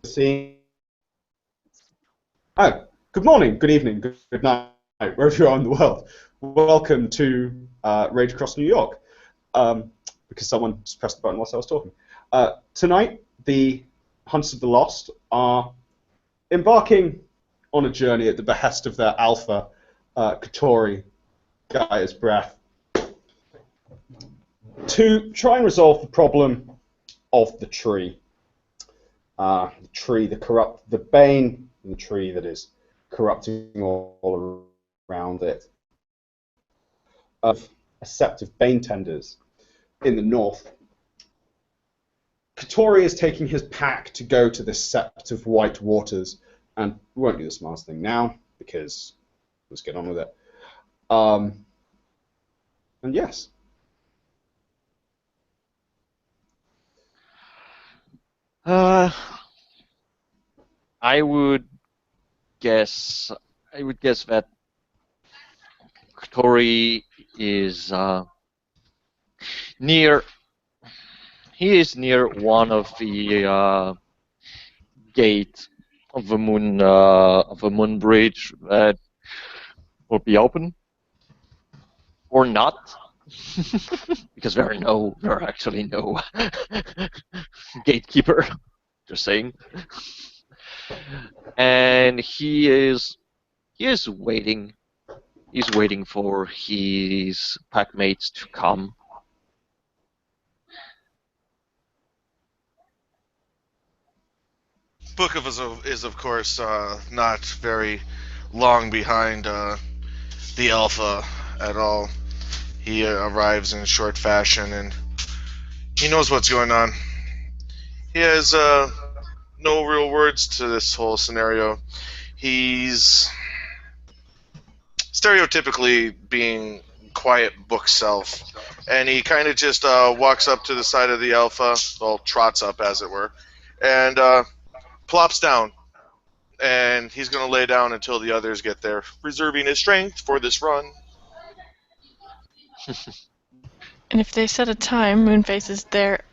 Seeing. Oh, good morning, good evening, good night, wherever you are in the world. Welcome to Rage Across New York. Because someone just pressed the button whilst I was talking. Tonight, the Hunters of the Lost are embarking on a journey at the behest of their alpha, Katori, Gaia's breath, to try and resolve the problem of the tree. The bane, the tree that is corrupting all around it. Of a sept of bane tenders in the north. Katori is taking his pack to go to this sept of white waters, and we won't do the smartest thing now, because let's get on with it. And yes. I would guess that Tori is near. He is near one of the gate of the moon bridge that will be open or not, because there are actually no gatekeeper. Just saying. And he is waiting. He's waiting for his packmates to come. Book is of course not very long behind the Alpha at all. He arrives in short fashion and he knows what's going on. He has no real words to this whole scenario. He's stereotypically being quiet book self, and he kind of just walks up to the side of the Alpha, well, trots up as it were, and plops down. And he's going to lay down until the others get there, reserving his strength for this run. And if they set a time, Moonface is there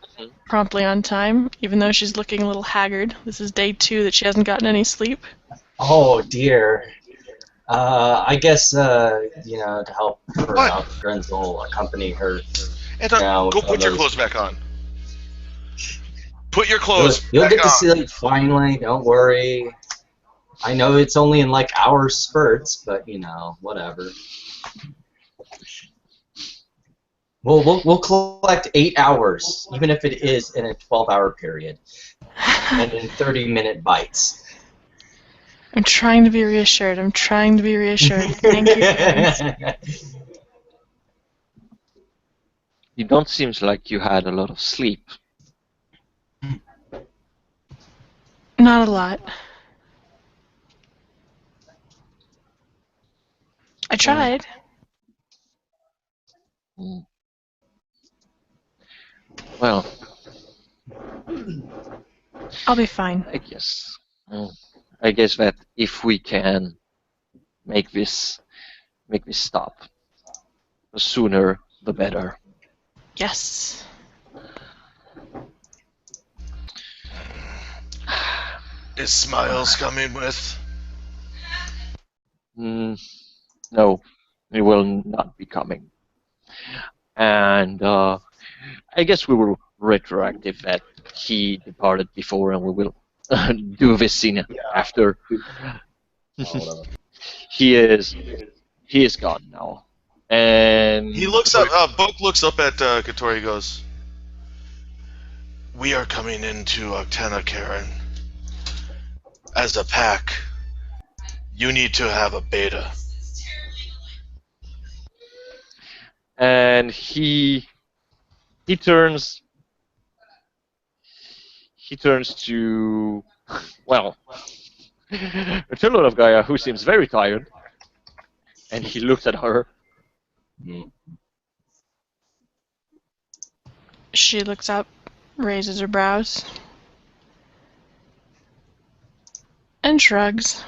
promptly on time, even though she's looking a little haggard. This is day 2 that she hasn't gotten any sleep. Oh dear. I guess, to help her out, Grenz will accompany her. Anton, go put your clothes back on. Put your clothes You'll back get to on. sleep finally, don't worry. I know it's only in like hour spurts, but whatever. We'll collect 8 hours, even if it is in a 12-hour period, and in 30-minute bites. I'm trying to be reassured. Thank you, friends. You don't seem like you had a lot of sleep. Not a lot. I tried. Well, I'll be fine. I guess that if we can make this stop, the sooner the better. Yes. Is Smiles coming with? No, he will not be coming. And I guess we will retroactive that he departed before, and we will do this scene after. He is gone now, and He looks up. Book looks up at Katori. He goes, "We are coming into Octana, Karen. As a pack, you need to have a beta." And he turns to, well, a fellow of Gaia who seems very tired, and he looks at her. She looks up, raises her brows, and shrugs.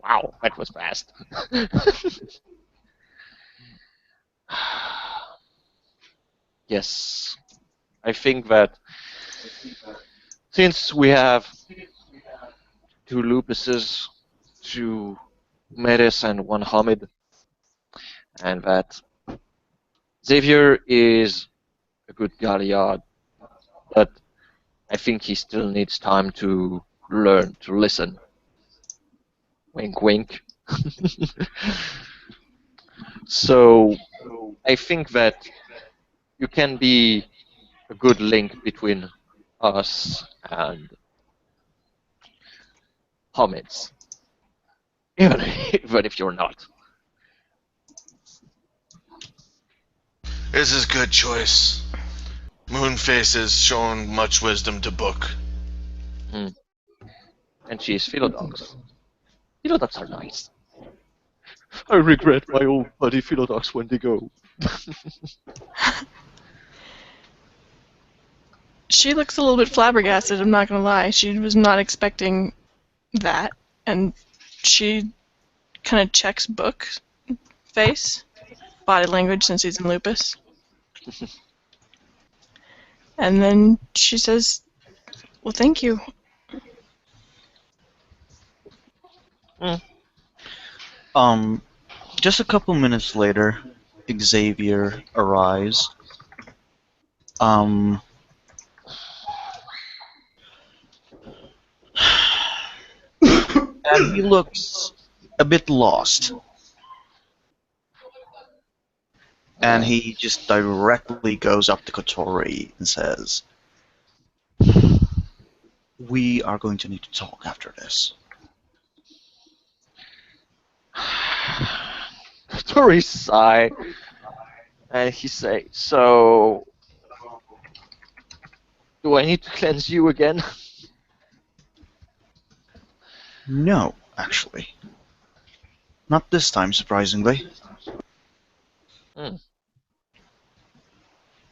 Wow, that was fast. Yes. I think that since we have 2 Lupuses, 2 Medes, and 1 Hamid, and that Xavier is a good Galliard, but I think he still needs time to learn to listen. Wink, wink. So I think that you can be a good link between us and Hamids, even if you're not. This is a good choice. Moonface has shown much wisdom to Book. And she's Philodox. Philodox are nice. I regret my old buddy Philodox when they go. She looks a little bit flabbergasted, I'm not gonna lie. She was not expecting that, and she kind of checks Book face, body language since he's in lupus. And then she says, well, thank you. Just a couple minutes later, Xavier arrives. And he looks a bit lost. And he just directly goes up to Kotori and says, we are going to need to talk after this. Tori sigh, and he say, so, do I need to cleanse you again? No, actually. Not this time, surprisingly.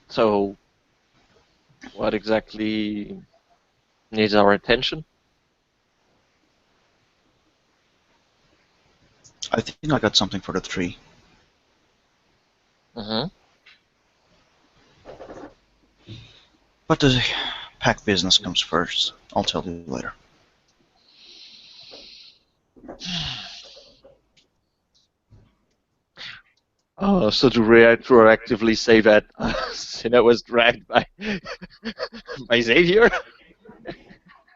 So, what exactly needs our attention? I think I got something for the tree. But the pack business comes first. I'll tell you later. So to retroactively say that Sinna was dragged by by Xavier?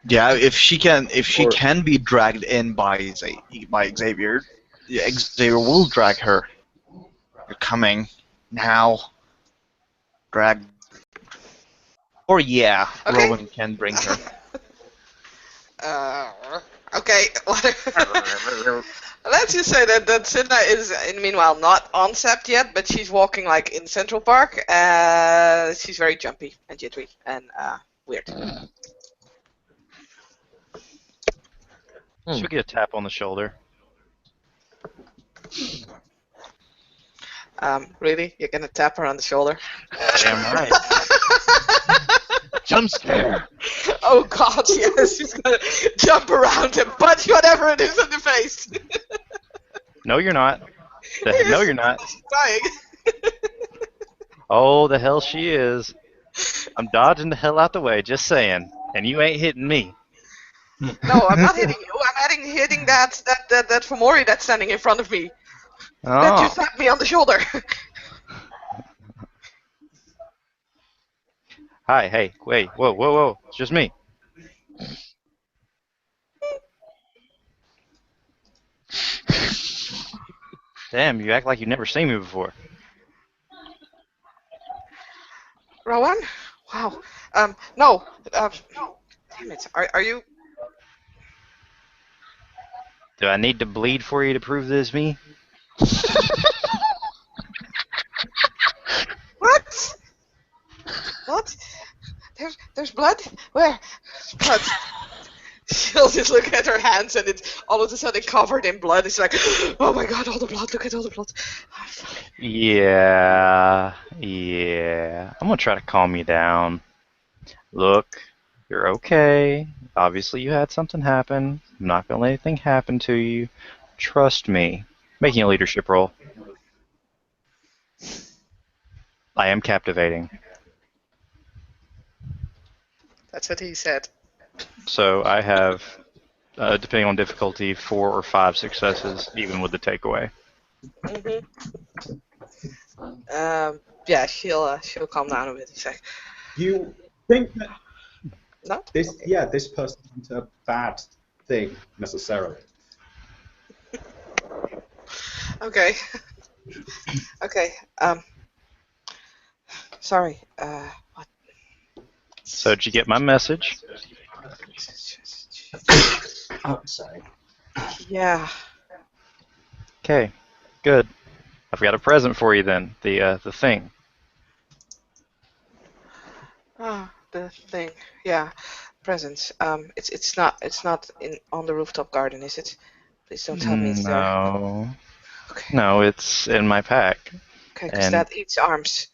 Yeah, if she can be dragged in by Xavier, Xavier will drag her. You're coming now. Drag. Or yeah, Okay. Rowan can bring her. Okay. Let's just say that Cinda is, meanwhile, not on Sept yet, but she's walking like in Central Park. She's very jumpy and jittery and weird. Should we get a tap on the shoulder? Really? You're gonna tap her on the shoulder? Damn right. Jump scare! Oh god, yes, she's gonna jump around and punch whatever it is in the face. No, you're not. No, you're not. She's dying. Oh, the hell she is. I'm dodging the hell out the way, just saying. And you ain't hitting me. No, I'm not hitting you. I'm hitting that Fomori that's standing in front of me. That Oh. just slapped me on the shoulder. Hi, hey, wait, whoa. It's just me. Damn, you act like you've never seen me before. Rowan? Wow. No. Damn it. Are you? Do I need to bleed for you to prove this me? What? What? There's blood? Where? Blood. She'll just look at her hands and it's all of a sudden covered in blood. It's like, oh my god, all the blood, look at all the blood. Oh, fuck. Yeah. I'm gonna try to calm you down. Look, you're okay. Obviously you had something happen. I'm not gonna let anything happen to you. Trust me. Making a leadership role. I am captivating. That's what he said. So I have, depending on difficulty, 4 or 5 successes, even with the takeaway. Mhm. Yeah, she'll calm down a bit. She's like, You think that no. this person isn't a bad thing necessarily. Okay. Okay. Sorry. What? So did you get my message? Oh, sorry. Yeah. Okay, good. I've got a present for you then. The thing. Ah, the thing. Yeah. Presents. It's not in on the rooftop garden, is it? Please don't tell me it's there. No. Okay. No, it's in my pack. Okay, because And that eats arms.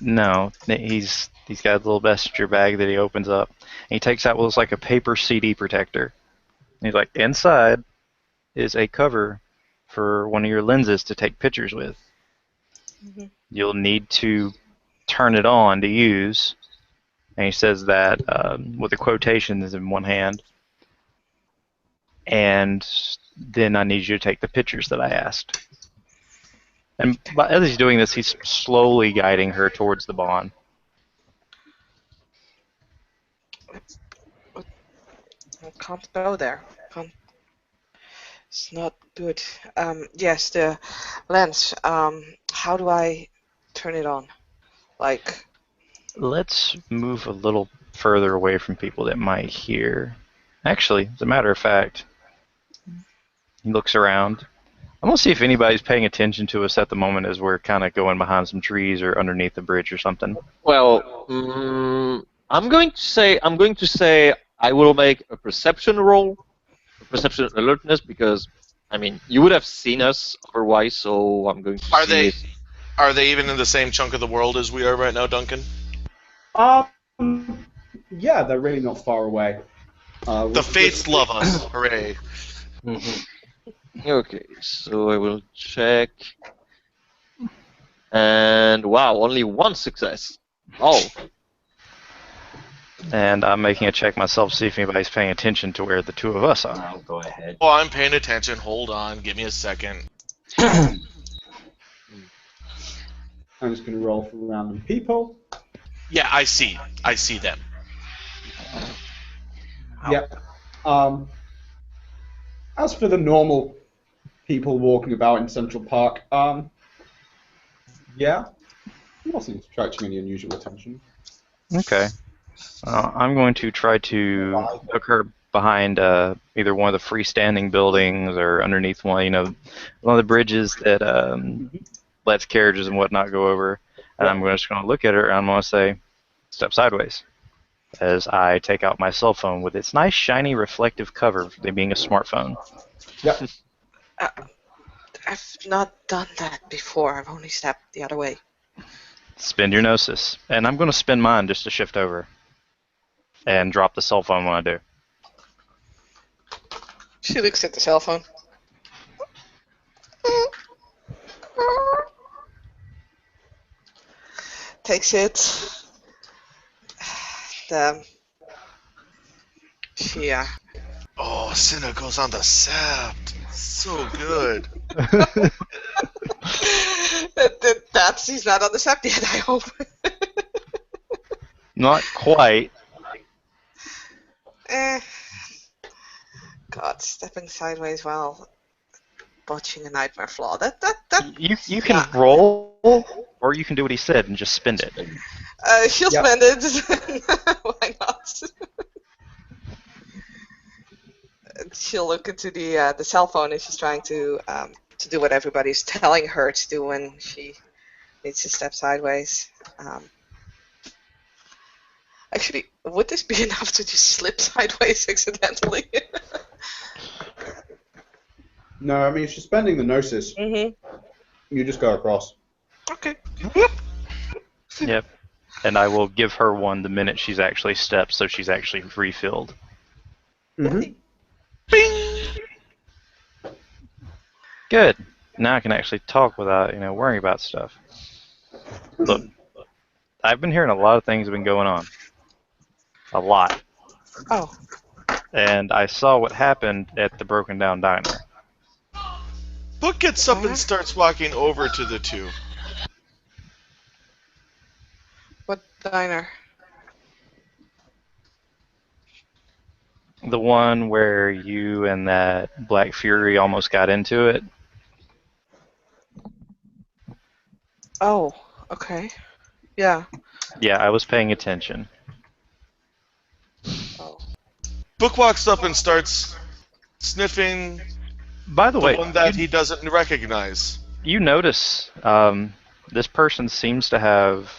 no, he's got a little messenger bag that he opens up. And he takes out what looks like a paper CD protector. And he's like, inside is a cover for one of your lenses to take pictures with. Mhm. You'll need to turn it on to use. And he says that with the quotations in one hand. And then I need you to take the pictures that I asked. And as he's doing this, he's slowly guiding her towards the bond. I can't go there. Can't. It's not good. Yes, the lens. How do I turn it on? Like, Let's move a little further away from people that might hear. Actually, as a matter of fact, he looks around. I'm going to see if anybody's paying attention to us at the moment as we're kind of going behind some trees or underneath the bridge or something. Well, I'm going to say I will make a perception roll, a perception alertness, because I mean you would have seen us otherwise. So I'm going to Are see they if are they even in the same chunk of the world as we are right now, Duncan? Yeah, they're really not far away. The fates love us. Hooray. Mhm. Okay, so I will check. And wow, only one success. Oh, And I'm making a check myself to see if anybody's paying attention to where the two of us are. I'll go ahead. Oh, I'm paying attention. Hold on. Give me a second. I'm just going to roll for random people. Yeah, I see. I see them. Yep. As for the normal people walking about in Central Park, yeah, nothing attracting any unusual attention. Okay. I'm going to try to hook her behind either one of the freestanding buildings or underneath one of the bridges that lets carriages and whatnot go over. And I'm just going to look at her and I'm going to say, step sideways, as I take out my cell phone with its nice, shiny, reflective cover, for being a smartphone. Yep. I've not done that before. I've only stepped the other way. Spin your gnosis. And I'm going to spin mine just to shift over. And drop the cell phone when I do. She looks at the cell phone. Takes it. She Oh, Cinna goes on the sept. So good. that's he's not on the sept yet, I hope. Not quite. God, stepping sideways while botching a nightmare flaw. That You can roll, or you can do what he said and just spin it. she'll spend it. Why not? She'll look into the cell phone and she's trying to do what everybody's telling her to do when she needs to step sideways. Actually, would this be enough to just slip sideways accidentally? No, I mean, if she's spending the gnosis, you just go across. Okay. Yep. And I will give her one the minute she's actually stepped, so she's actually refilled. Mm-hmm. Bing! Good. Now I can actually talk without, worrying about stuff. Look, I've been hearing a lot of things have been going on. A lot. Oh. And I saw what happened at the broken down diner. Book gets up and starts walking over to the two. What diner? The one where you and that Black Fury almost got into it. Oh, okay. Yeah. Yeah, I was paying attention. Oh. Book walks up and starts sniffing By the way, one that he doesn't recognize. you notice this person seems to have...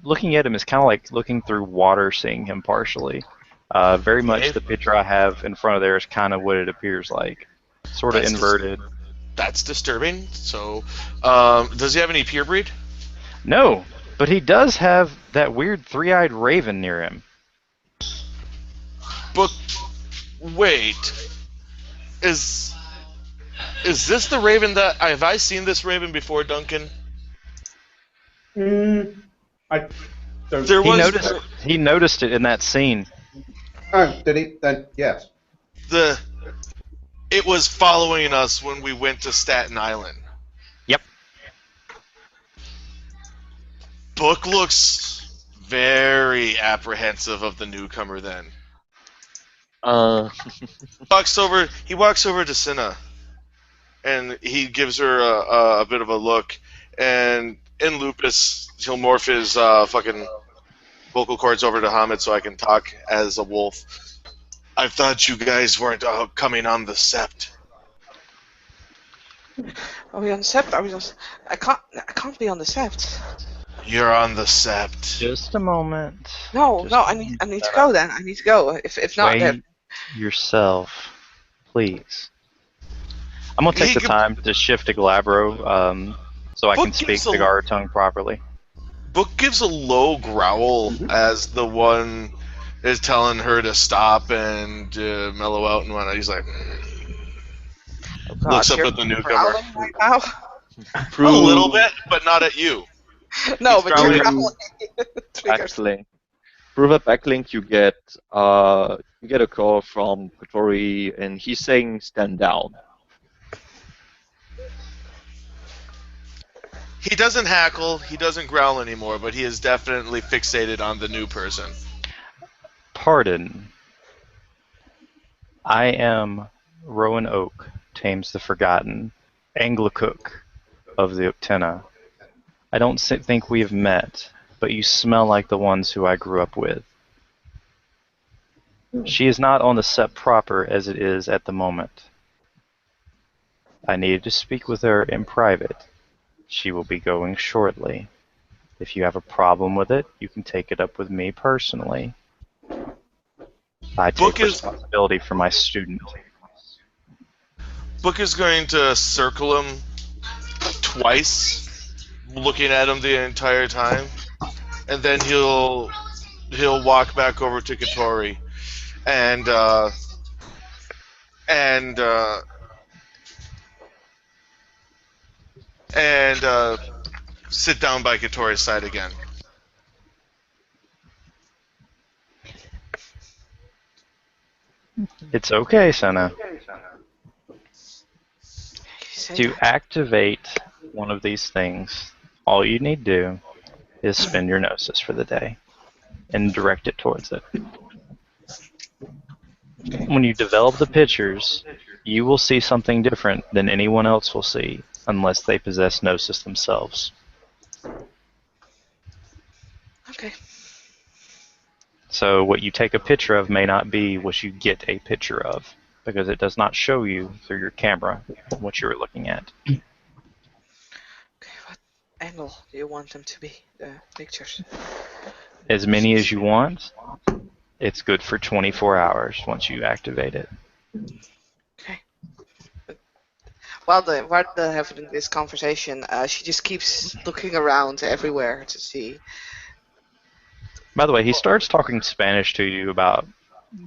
looking at him is kind of like looking through water, seeing him partially. Very much the picture I have in front of there is kind of what it appears like. Sort of inverted. That's disturbing. So, does he have any pure breed? No, but he does have that weird three-eyed raven near him. But wait, is this the raven that have I seen this raven before, Duncan? I don't. He noticed it in that scene. Oh, did he? Then yes. It was following us when we went to Staten Island. Yep. Book looks very apprehensive of the newcomer then. He walks over to Cinna, and he gives her a bit of a look, and in Lupus, he'll morph his fucking vocal cords over to Hamid so I can talk as a wolf. I thought you guys weren't coming on the Sept. Are we on the Sept? I can't be on the Sept. You're on the Sept. Just a moment. No, I need to go then. I need to go. If not, Wait then yourself, please. I'm gonna take the time to shift to Glabro, so I can speak the Gar tongue properly. Book gives a low growl as the one is telling her to stop and mellow out and whatnot. He's like, looks up at the newcomer. Right now? A little bit, but not at you. No, but you're growling. Backlink. Through the backlink, you get a call from Kotori, and he's saying, "Stand down." He doesn't hackle, he doesn't growl anymore, but he is definitely fixated on the new person. Pardon. I am Rowan Oak, Tames the Forgotten, Anglecook of the Uktena. I don't think we have met, but you smell like the ones who I grew up with. She is not on the Sept proper as it is at the moment. I needed to speak with her in private. She will be going shortly. If you have a problem with it, you can take it up with me personally. I take responsibility for my student. Book is going to circle him twice, looking at him the entire time, and then he'll walk back over to Kotori and sit down by Kotori's side again. It's okay, Senna. To activate one of these things, all you need to do is spin your gnosis for the day and direct it towards it. When you develop the pictures, you will see something different than anyone else will see unless they possess gnosis themselves. Okay. So what you take a picture of may not be what you get a picture of, because it does not show you through your camera what you were looking at. Okay, what angle do you want them to be, the pictures? As many as you want. It's good for 24 hours once you activate it. Okay. While they're having this conversation, she just keeps looking around everywhere to see. By the way, he starts talking Spanish to you about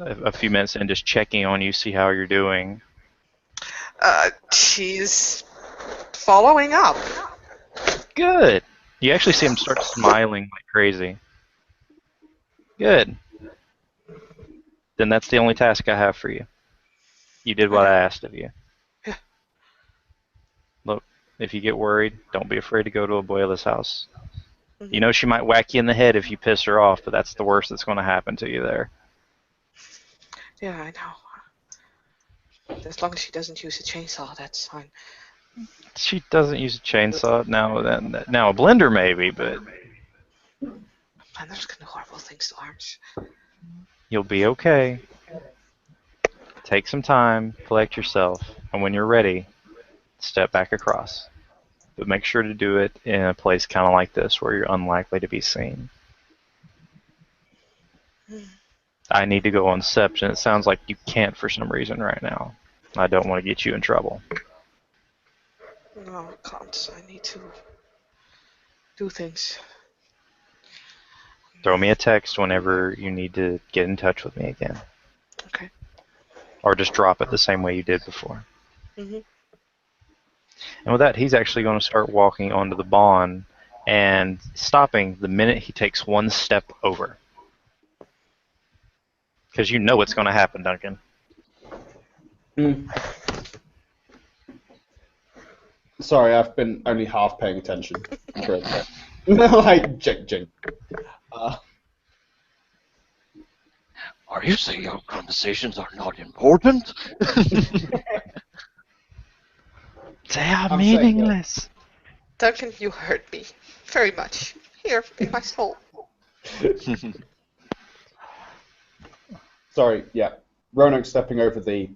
a few minutes and just checking on you, see how you're doing. She's following up. Good. You actually see him start smiling like crazy. Good. then that's the only task I have for you. You did what I asked of you. Yeah. Look, if you get worried, don't be afraid to go to Abuela's house. Mhm. You know she might whack you in the head if you piss her off, but that's the worst that's going to happen to you there. Yeah, I know. As long as she doesn't use a chainsaw, that's fine. She doesn't use a chainsaw now. Now a blender maybe, but Blenders can do horrible things to arms. you'll be okay. Take some time, collect yourself, and when you're ready, step back across. But make sure to do it in a place kind of like this where you're unlikely to be seen. I need to go on Inception. It sounds like you can't for some reason right now. I don't want to get you in trouble. No, I can't. I need to do things. Throw me a text whenever you need to get in touch with me again. Okay. Or just drop it the same way you did before. Mhm. And with that, he's actually going to start walking onto the bond and stopping the minute he takes one step over. Because you know what's going to happen, Duncan. Sorry, I've been only half paying attention. Like, Jing. Are you saying our conversations are not important? They are I'm saying, meaningless. Duncan, you hurt me very much. Here, in my soul. Sorry, yeah. Roanoke stepping over the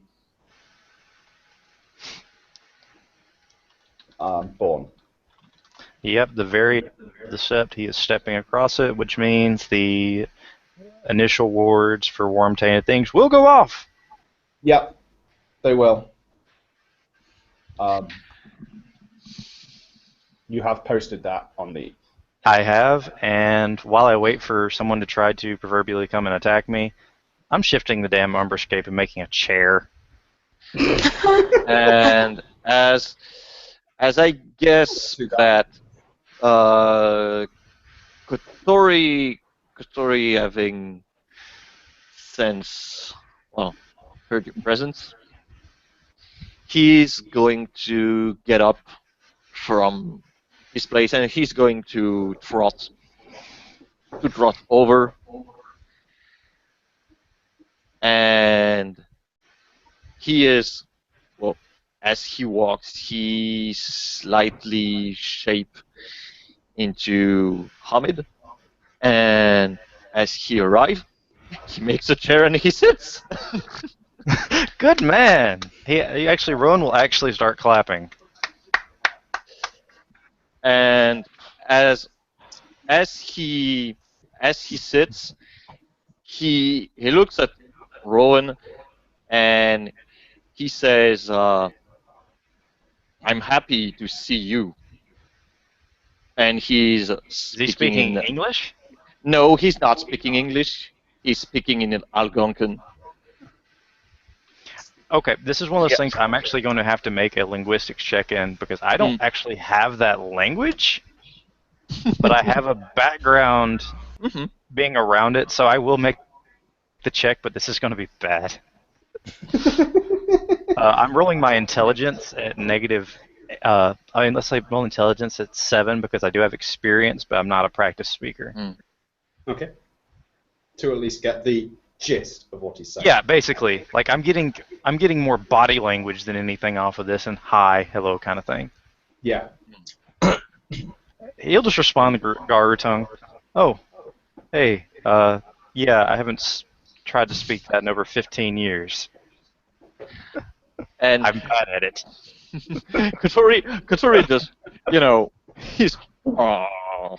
Born. Yep, the step he is stepping across it, which means the initial wards for worm-tainted things will go off. Yep, they will. You have posted that on the... I have, and while I wait for someone to try to proverbially come and attack me, I'm shifting the damn umbrascape and making a chair. And as I guess that Kotori having heard your presence, he's going to get up from his place and he's going to trot over, and he is, well, as he walks, he slightly shape into Hamid, and as he arrives, he makes a chair and he sits. Good man. Rowan will actually start clapping. And as he sits, he looks at Rowan and he says, "I'm happy to see you." And he's Is he speaking English? No, he's not speaking English. He's speaking in Algonquin. Okay, this is one of those things I'm actually going to have to make a linguistics check in because I don't actually have that language, but I have a background being around it, so I will make the check, but this is going to be bad. I'm rolling my intelligence at negative... let's say roll intelligence at 7 because I do have experience, but I'm not a practice speaker. Okay. To at least get the gist of what he's saying. Yeah, basically. Like, I'm getting more body language than anything off of this and hi, hello kind of thing. Yeah. He'll just respond to Garu tongue. Oh, hey, yeah, I haven't tried to speak that in over 15 years. And I'm bad at it. Kotori just, he's, oh.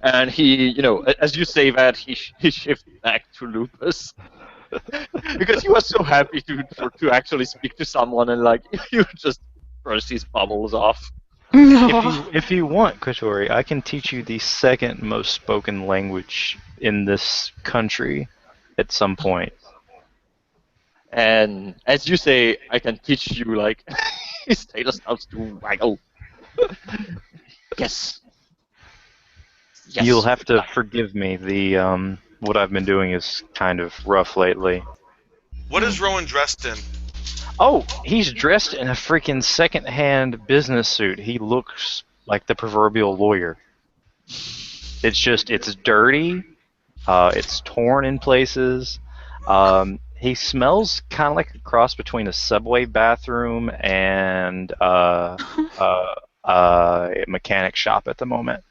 And he, as you say that, he shifts back to Lupus. Because he was so happy to actually speak to someone, and you just brush his bubbles off. If you want, Kotori, I can teach you the second most spoken language in this country at some point. And as you say, I can teach you, his tail starts to waggle. Yes. You'll have to forgive me. what I've been doing is kind of rough lately. What is Rowan dressed in? Oh, he's dressed in a freaking second-hand business suit. He looks like the proverbial lawyer. It's dirty. It's torn in places. He smells kind of like a cross between a subway bathroom and a mechanic shop at the moment.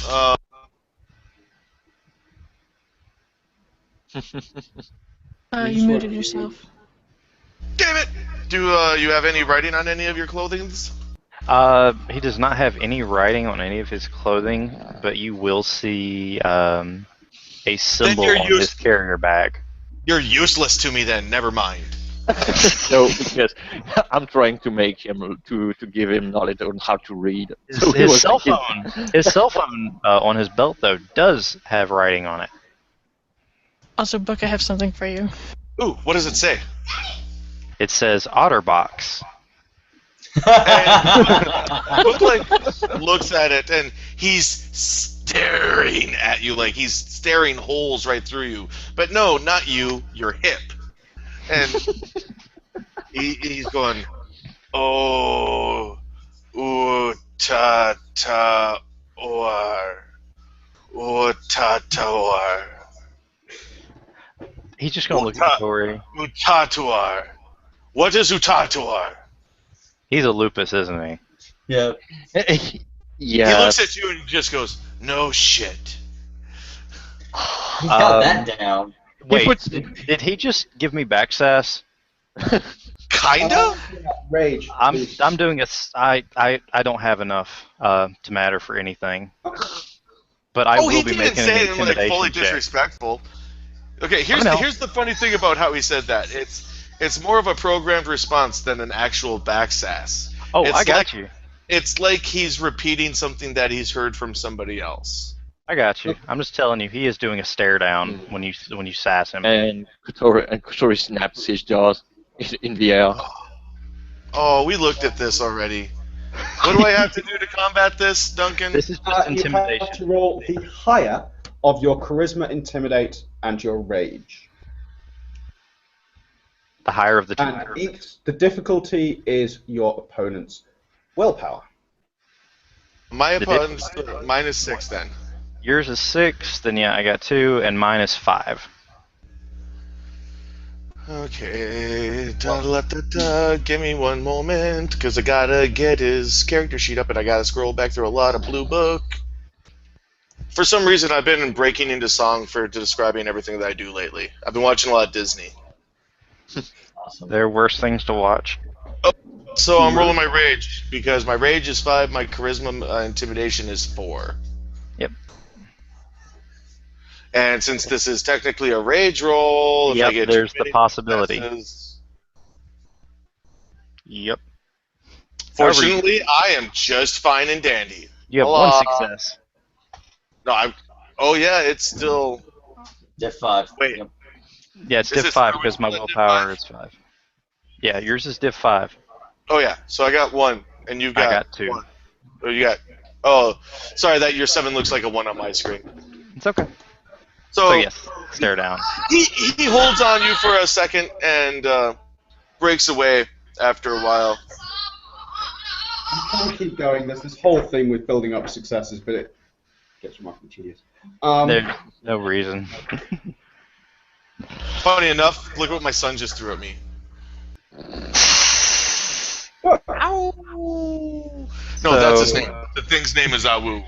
Uh, You muted yourself. damn it! Do you have any writing on any of your clothings? He does not have any writing on any of his clothing, but you will see a symbol you're on his carrier bag. You're useless to me then. Never mind. No, because I'm trying to make him to give him knowledge on how to read. So he His was cell thinking- phone, his cell phone on his belt though does have writing on it. Also, Book, I have something for you. Ooh, what does it say? It says Otterbox. Book like looks at it and he's staring at you like he's staring holes right through you. But no, not you. Your hip. And he's going, oh, ooh, ta ta or, ooh, ta ta or, He's just gonna look at Tori. utatuar. What is utatuar? He's a lupus, isn't he? Yeah. Yeah. He looks at you and just goes, no shit. He got that down. Wait, did he just give me backsass? Kinda? Rage. I'm doing I don't have enough to matter for anything. But I Oh, will he be didn't making say an it in like intimidation fully check. disrespectful. Okay, here's I know. here's the funny thing about how he said that. It's more of a programmed response than an actual backsass. Oh, It's I got like- you. It's like he's repeating something that he's heard from somebody else. I got you. I'm just telling you, he is doing a stare down when you sass him. And Kotori snaps his jaws in the air. Oh, we looked at this already. What do I have to do to combat this, Duncan? This is just You have intimidation. to roll the higher of your charisma, intimidate, and your rage. The higher of the two. And the difficulty is your opponent's willpower. My The opponent's -6 then. Yours is 6, then yeah, I got 2, and mine is 5. Okay, give me one moment, because I gotta get his character sheet up and I gotta scroll back through a lot of blue book. For some reason, I've been breaking into song for describing everything that I do lately. I've been watching a lot of Disney. Awesome. There are worse things to watch. So I'm rolling my rage, because my rage is 5, my charisma intimidation is 4. Yep. And since this is technically a rage roll, if I Yep, get there's too the many possibility. successes- Yep. Fortunately, I am just fine and dandy. You have Hello. 1 success. No, I'm. Oh yeah, it's still. Diff 5. Wait. Yep. Yeah, it's Is diff it 5 still because my diff willpower 5? is 5. Yeah, yours is diff 5. Oh yeah, so I got 1, and you've got. I got 2. 1. Oh, you got. Oh, sorry, that your 7 looks like a 1 on my screen. It's okay. So So yes, stare down. he holds on you for a second and breaks away after a while. You can keep going. There's this whole thing with building up successes, but it gets remarkably tedious. There's no reason. Funny enough, look what my son just threw at me. Ow! No, that's his name. The thing's name is Awu.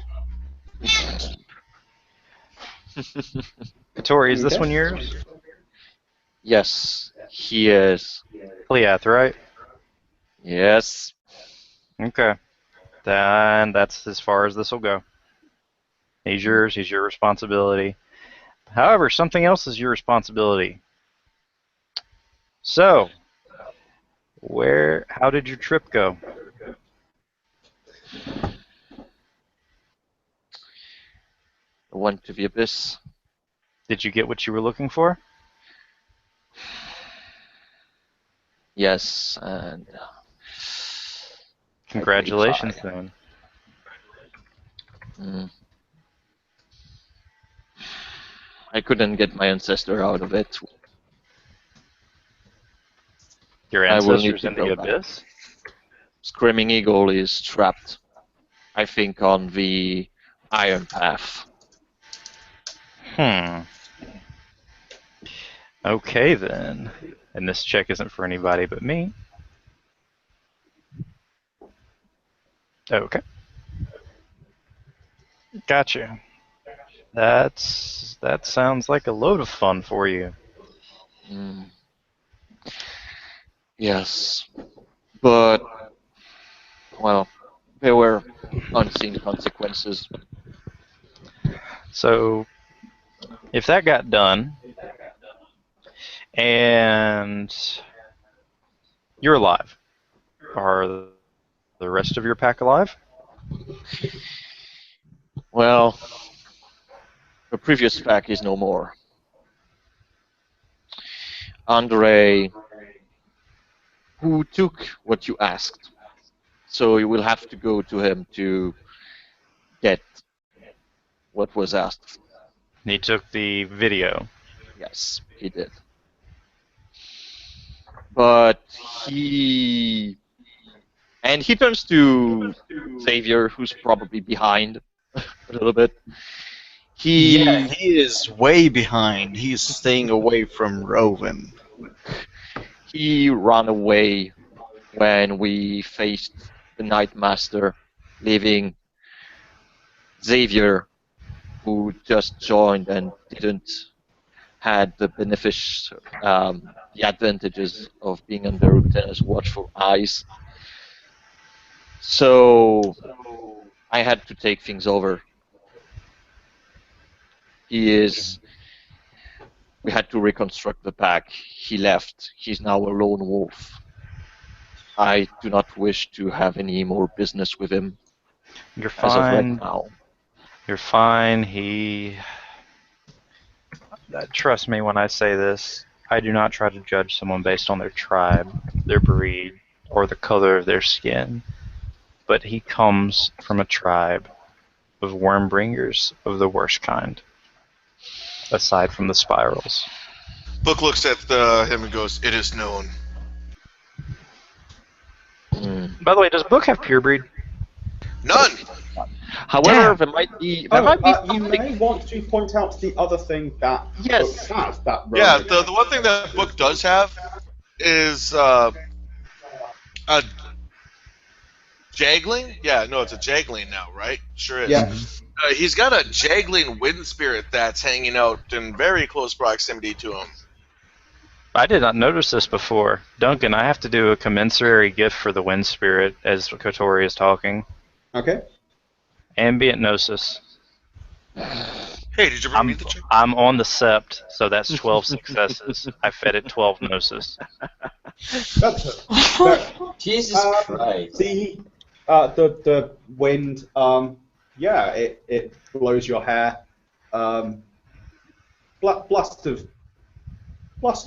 Tori, is this Okay. one yours? Yes, he is. Cleath, right? Yes. Okay. Then that's as far as this will go. He's yours. He's your responsibility. However, something else is your responsibility. So, how did your trip go? I went to the abyss. Did you get what you were looking for? Yes, and Congratulations, then. Mm. I couldn't get my ancestor out of it. Your I will need ancestors to in the go back. abyss? Screaming Eagle is trapped, I think, on the Iron Path. Hmm. Okay then. And this check isn't for anybody but me. Okay. Gotcha. That sounds like a load of fun for you. Mm. Yes, but, well, there were unseen consequences. So, if that got done, and you're alive, are the rest of your pack alive? Well, the previous pack is no more. Andre, who took what you asked, so you will have to go to him to get what was asked. He took the video. Yes, he did. But he turns to Xavier, who's probably behind a little bit. Yeah, he is way behind. He's staying away from Rowan. He ran away when we faced the Night Master, leaving Xavier, who just joined and didn't had the the advantages of being under Lieutenant's watchful eyes. So I had to take things over. We had to reconstruct the pack. He left. He's now a lone wolf. I do not wish to have any more business with him You're as of right fine. now. You're fine. Trust me when I say this. I do not try to judge someone based on their tribe, their breed, or the color of their skin. But he comes from a tribe of wormbringers of the worst kind, aside from the spirals. Book looks at him and goes, "It is known." Mm. By the way, does Book have pure breed? None. However, Damn. there might be You something. may want to point out the other thing that Yes. Book has. That Yeah, Rowan- the one thing that Book does have is a Jagling? Yeah, no, it's a Jagling now, right? Sure is. Yeah. He's got a Jagling wind spirit that's hanging out in very close proximity to him. I did not notice this before. Duncan, I have to do a commensurate gift for the wind spirit as Kotori is talking. Okay. Ambient Gnosis. Hey, did you bring me the check? I'm on the sept, so that's 12 successes. I fed it 12 Gnosis. That's it. Jesus Christ. The wind, yeah, it blows your hair. Blast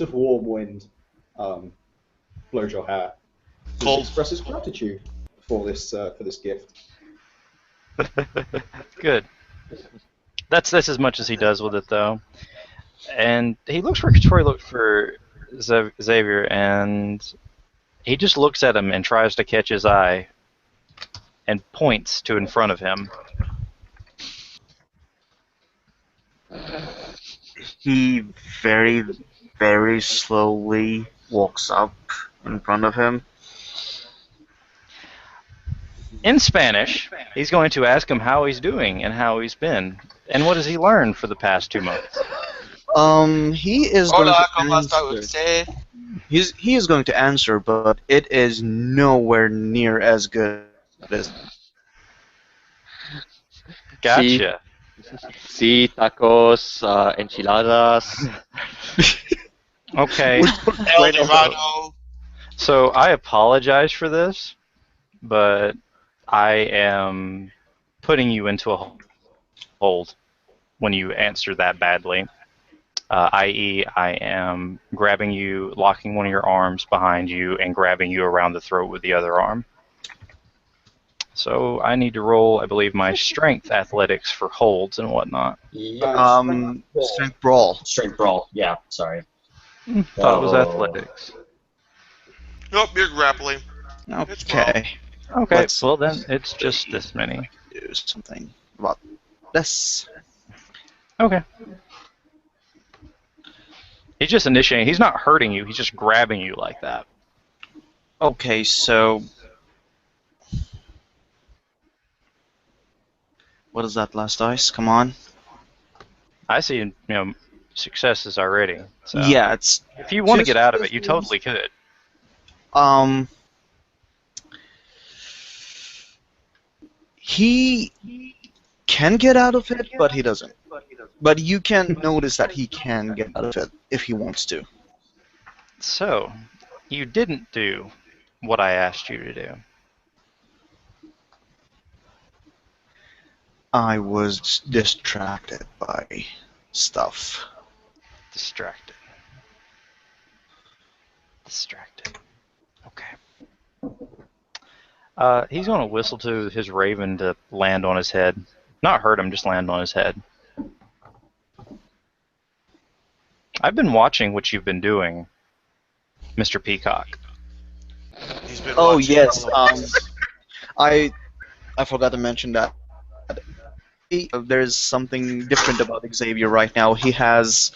of warm wind blows your hair. Cold. It expresses gratitude for this gift. Good. That's as much as he does with it, though. And he looks for Kotori, looks for Xavier, and he just looks at him and tries to catch his eye, and points to in front of him. He very, very slowly walks up in front of him. In Spanish, he's going to ask him how he's doing and how he's been, and what has he learned for the past 2 months. He is Hola, going ¿cómo to está answer. usted? He is going to answer, but it is nowhere near as good as. Gotcha. Sí, tacos, enchiladas. Okay. El Dorado. So I apologize for this, but I am putting you into a hold when you answer that badly. I.e., I am grabbing you, locking one of your arms behind you, and grabbing you around the throat with the other arm. So I need to roll, I believe, my strength athletics for holds and whatnot. Yep. Strength brawl. Strength brawl. Yeah, sorry. Thought it was Oh. athletics. Nope, you're grappling. Okay. Okay, Let's well then it's just this many. do something about this. Okay. He's just initiating. He's not hurting you. He's just grabbing you like that. Okay, so what is that last dice? Come on. I see, successes already. So Yeah, it's if you want to get out of it, you totally could. He can get out of it, but he doesn't. But you can notice that he can get out of it if he wants to. So, you didn't do what I asked you to do. I was distracted by stuff. Distracted. Okay. He's going to whistle to his raven to land on his head. Not hurt him, just land on his head. I've been watching what you've been doing, Mr. Peacock. He's been Oh watching yes, all of this. I forgot to mention that. There's something different about Xavier right now. He has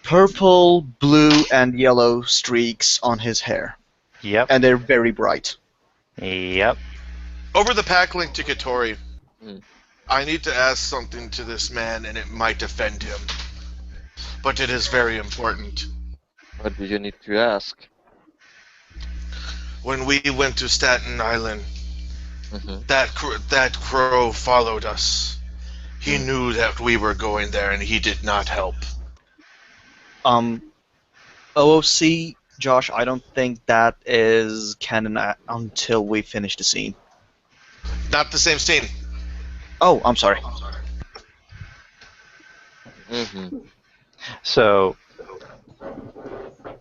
purple, blue, and yellow streaks on his hair, Yep. and they're very bright. Yep. Over the pack link to Katori, Mm. I need to ask something to this man, and it might offend him. But it is very important. What do you need to ask? When we went to Staten Island, Mm-hmm. that crow followed us. He knew that we were going there, and he did not help. OOC, Josh, I don't think that is canon until we finish the scene. Not the same scene. Oh, I'm sorry. Mm-hmm. So,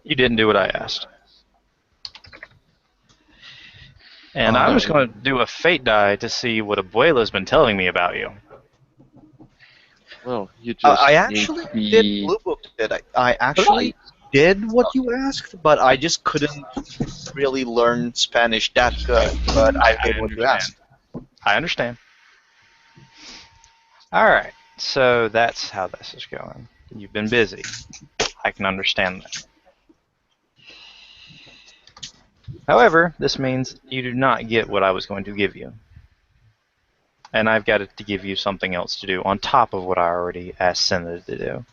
you didn't do what I asked. And I was going to do a fate die to see what Abuela's been telling me about you. Well, you just I need actually to be did Blue Book it. I actually did what you asked, but I just couldn't really learn Spanish that good. But I did what you asked. I understand. Alright, so that's how this is going. You've been busy. I can understand that. However, this means you do not get what I was going to give you. And I've got to give you something else to do on top of what I already asked Cinda to do.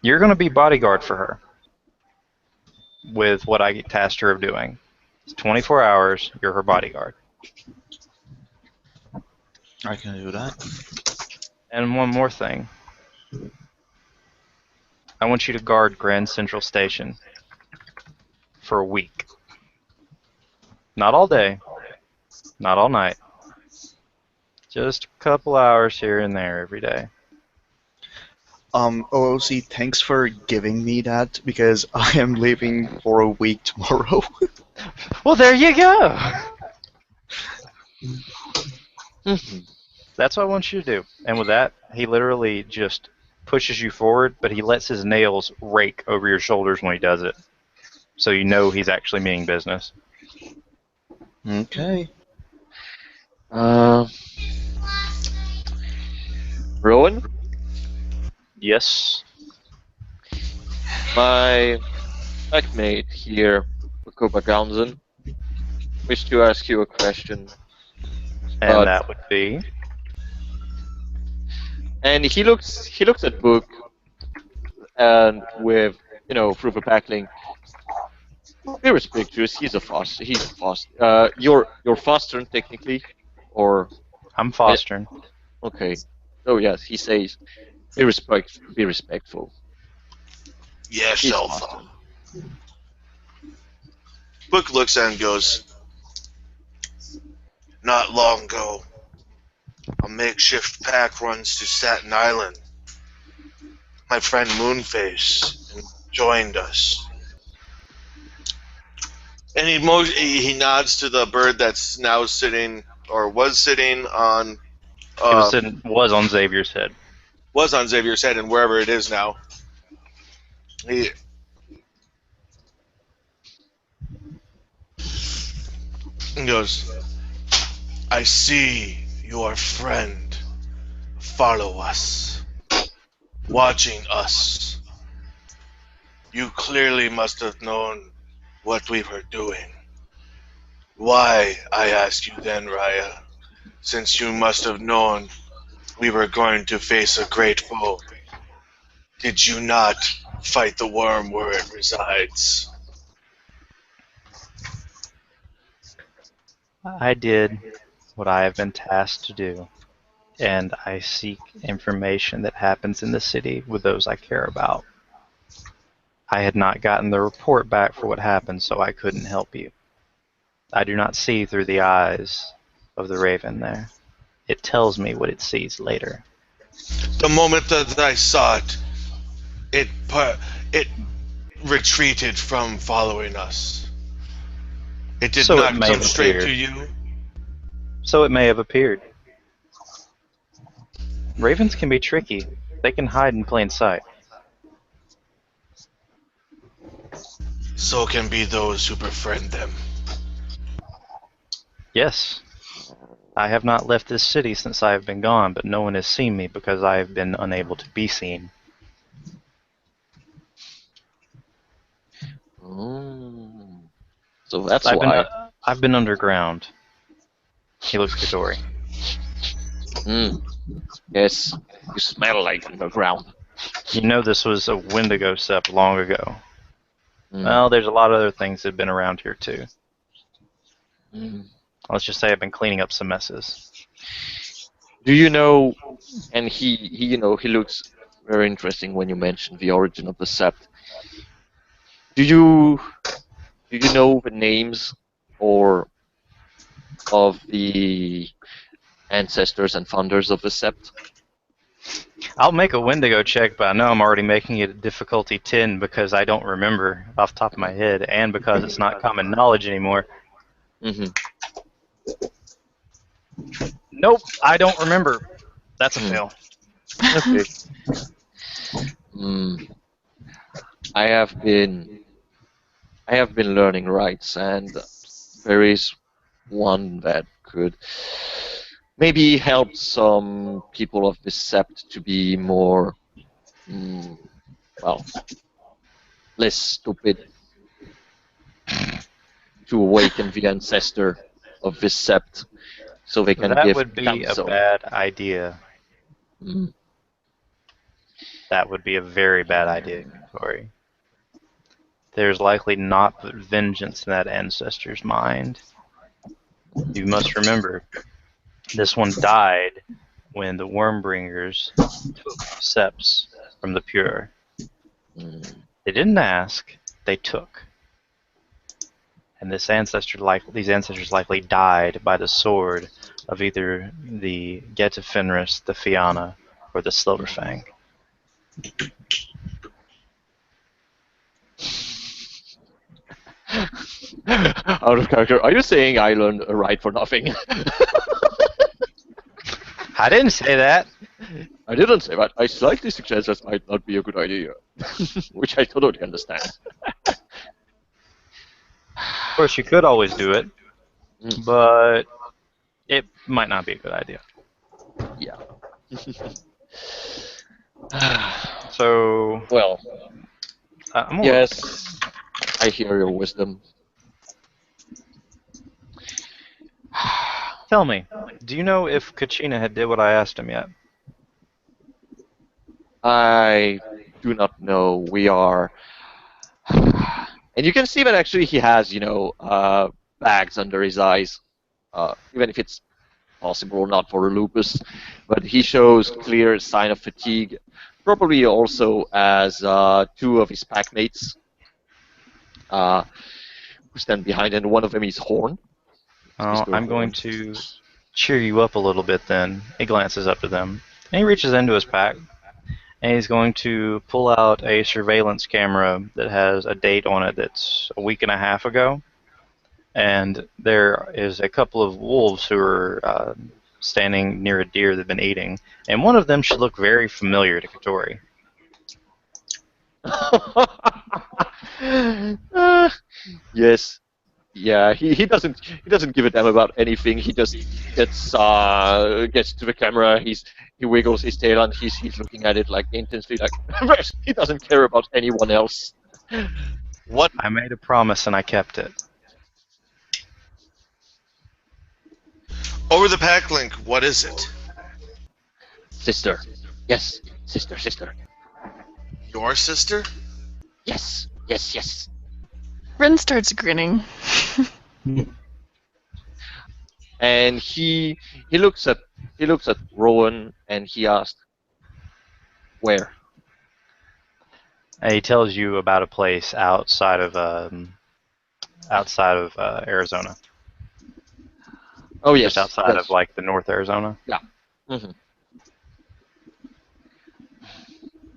You're going to be bodyguard for her with what I tasked her of doing. It's 24 hours, you're her bodyguard. I can do that. And one more thing. I want you to guard Grand Central Station for a week. Not all day, not all night. Just a couple hours here and there every day. OOC, thanks for giving me that because I am leaving for a week tomorrow. Well, there you go! That's what I want you to do. And with that, he literally just pushes you forward, but he lets his nails rake over your shoulders when he does it. So you know he's actually meaning business. Okay. Rowan, Yes? my packmate here, Bakoba Gansen, wish to ask you a question. And that would be? And he looks at book, and with through the backlink. Irrespective, he's a foster. You're fostering technically, or I'm fostering. okay. Oh yes, he says, be respectful. Yes, He's Alpha. fostering. Book looks at it and goes, not long ago, a makeshift pack runs to Staten Island. My friend Moonface joined us. And he nods to the bird that's now sitting or was sitting on Was on Xavier's head. Xavier's head and wherever it is now. He goes, I see your friend follow us, watching us. You clearly must have known what we were doing. Why, I ask you then, Raya, since you must have known we were going to face a great foe, did you not fight the worm where it resides? I did what I have been tasked to do, and I seek information that happens in the city with those I care about. I had not gotten the report back for what happened, so I couldn't help you. I do not see through the eyes of the raven there. It tells me what it sees later. The moment that I saw it, it retreated from following us. It did So it not may come have straight appeared. to you. So it may have appeared. Ravens can be tricky. They can hide in plain sight. So can be those who befriend them. Yes. I have not left this city since I have been gone, but no one has seen me because I have been unable to be seen. So that's why. I've been underground. He looks Katori. Yes, you smell like underground. You know this was a Wendigo sept long ago. Well, there's a lot of other things that have been around here too. Let's just say I've been cleaning up some messes. Do you know? And he looks very interesting when you mention the origin of the sept. Do you know the names or of the ancestors and founders of the sept? I'll make a Wendigo check, but I know I'm already making it difficulty 10 because I don't remember off the top of my head, and because it's not common knowledge anymore. Nope, I don't remember. That's a fail. Okay. I have been learning rights, and there is one that could maybe help some people of this sept to be more, less stupid, to awaken the ancestor of this sept, so they can That give would be counsel. a bad idea. That would be a very bad idea, Corey. There's likely not vengeance in that ancestor's mind. You must remember, this one died when the Wormbringers took septs from the pure. They didn't ask, they took. And these ancestors likely died by the sword of either the Geta Fenris, the Fianna, or the Silverfang. Out of character, are you saying I learned a right for nothing? I didn't say that. I didn't say that. I slightly suggest that might not be a good idea, which I totally understand. Of course, you could always do it, but it might not be a good idea. Yeah. So, well, I'm yes, I hear your wisdom. Tell me, do you know if Kachina had did what I asked him yet? I do not know. We are, and you can see that actually he has, bags under his eyes, even if it's possible or not for lupus, but he shows clear sign of fatigue, probably also as two of his packmates who stand behind, and one of them is Horn. I'm going to cheer you up a little bit then. He glances up to them, and he reaches into his pack, and he's going to pull out a surveillance camera that has a date on it that's a week and a half ago. and there is a couple of wolves who are standing near a deer they've been eating, and one of them should look very familiar to Katori. Yes. Yeah, he doesn't give a damn about anything. He just gets to the camera. He wiggles his tail and he's looking at it like intensely, like he doesn't care about anyone else. What? I made a promise and I kept it. Over the pack link, what is it? Sister. Yes, sister. Your sister? Yes. Ren starts grinning. And he looks at Rowan and he asks, "Where?" And he tells you about a place outside of Arizona, Oh yes, just outside yes. of like the North Arizona. Mhm.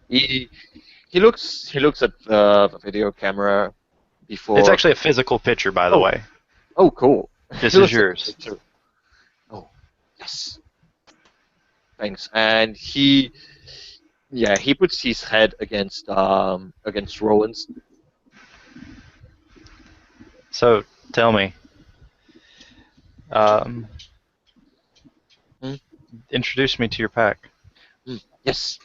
He looks at the video camera before. It's actually a physical picture, by the way. Oh, cool. This He is looks at the yours. picture. Oh, yes. Thanks. And he puts his head against Rowan's. So tell me, Hmm? introduce me to your pack. Yes.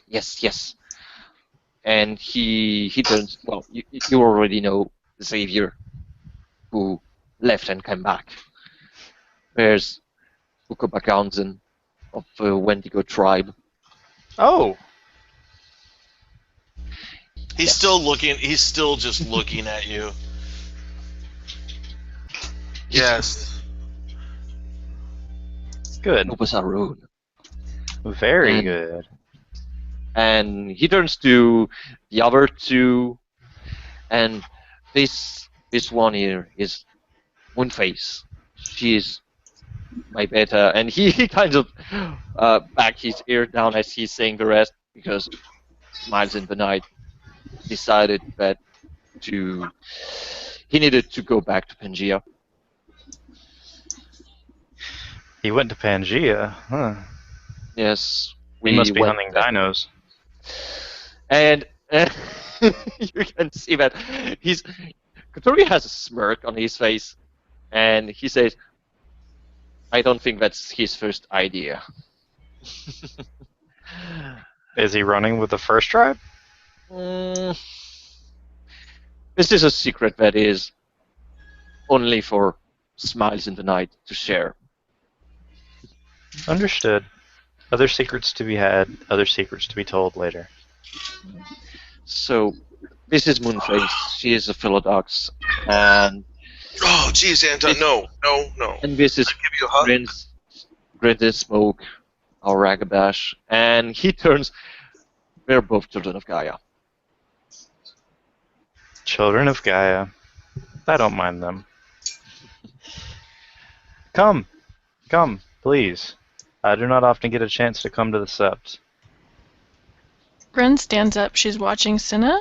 And he turns. Well, you already know Xavier, who left and came back. There's Ukobakanzen of the Wendigo tribe. Oh, He's still looking. He's still just looking at you. Yes. good. Obasaroon. Very And- good. And he turns to the other two, and this one here is Moonface. She is my beta, and he kind of back his ear down as he's saying the rest, because Smiles in the Night decided that he needed to go back to Pangea. He went to Pangea, huh? Yes, He must be went hunting there. dinos. And you can see that Katori has a smirk on his face, and he says, "I don't think that's his first idea." Is he running with the first tribe? Mm, this is a secret that is only for Smiles in the Night to share. Understood. Other secrets to be had, other secrets to be told later. So, this is Moonface. She is a Philodox, and Oh, geez, Anton, no. this is I'll give you a hug. Grins and Smoke, our Ragabash, and he turns. We're both children of Gaia. Children of Gaia. I don't mind them. Come, please. I do not often get a chance to come to the Sept. Ren stands up. She's watching Cinna,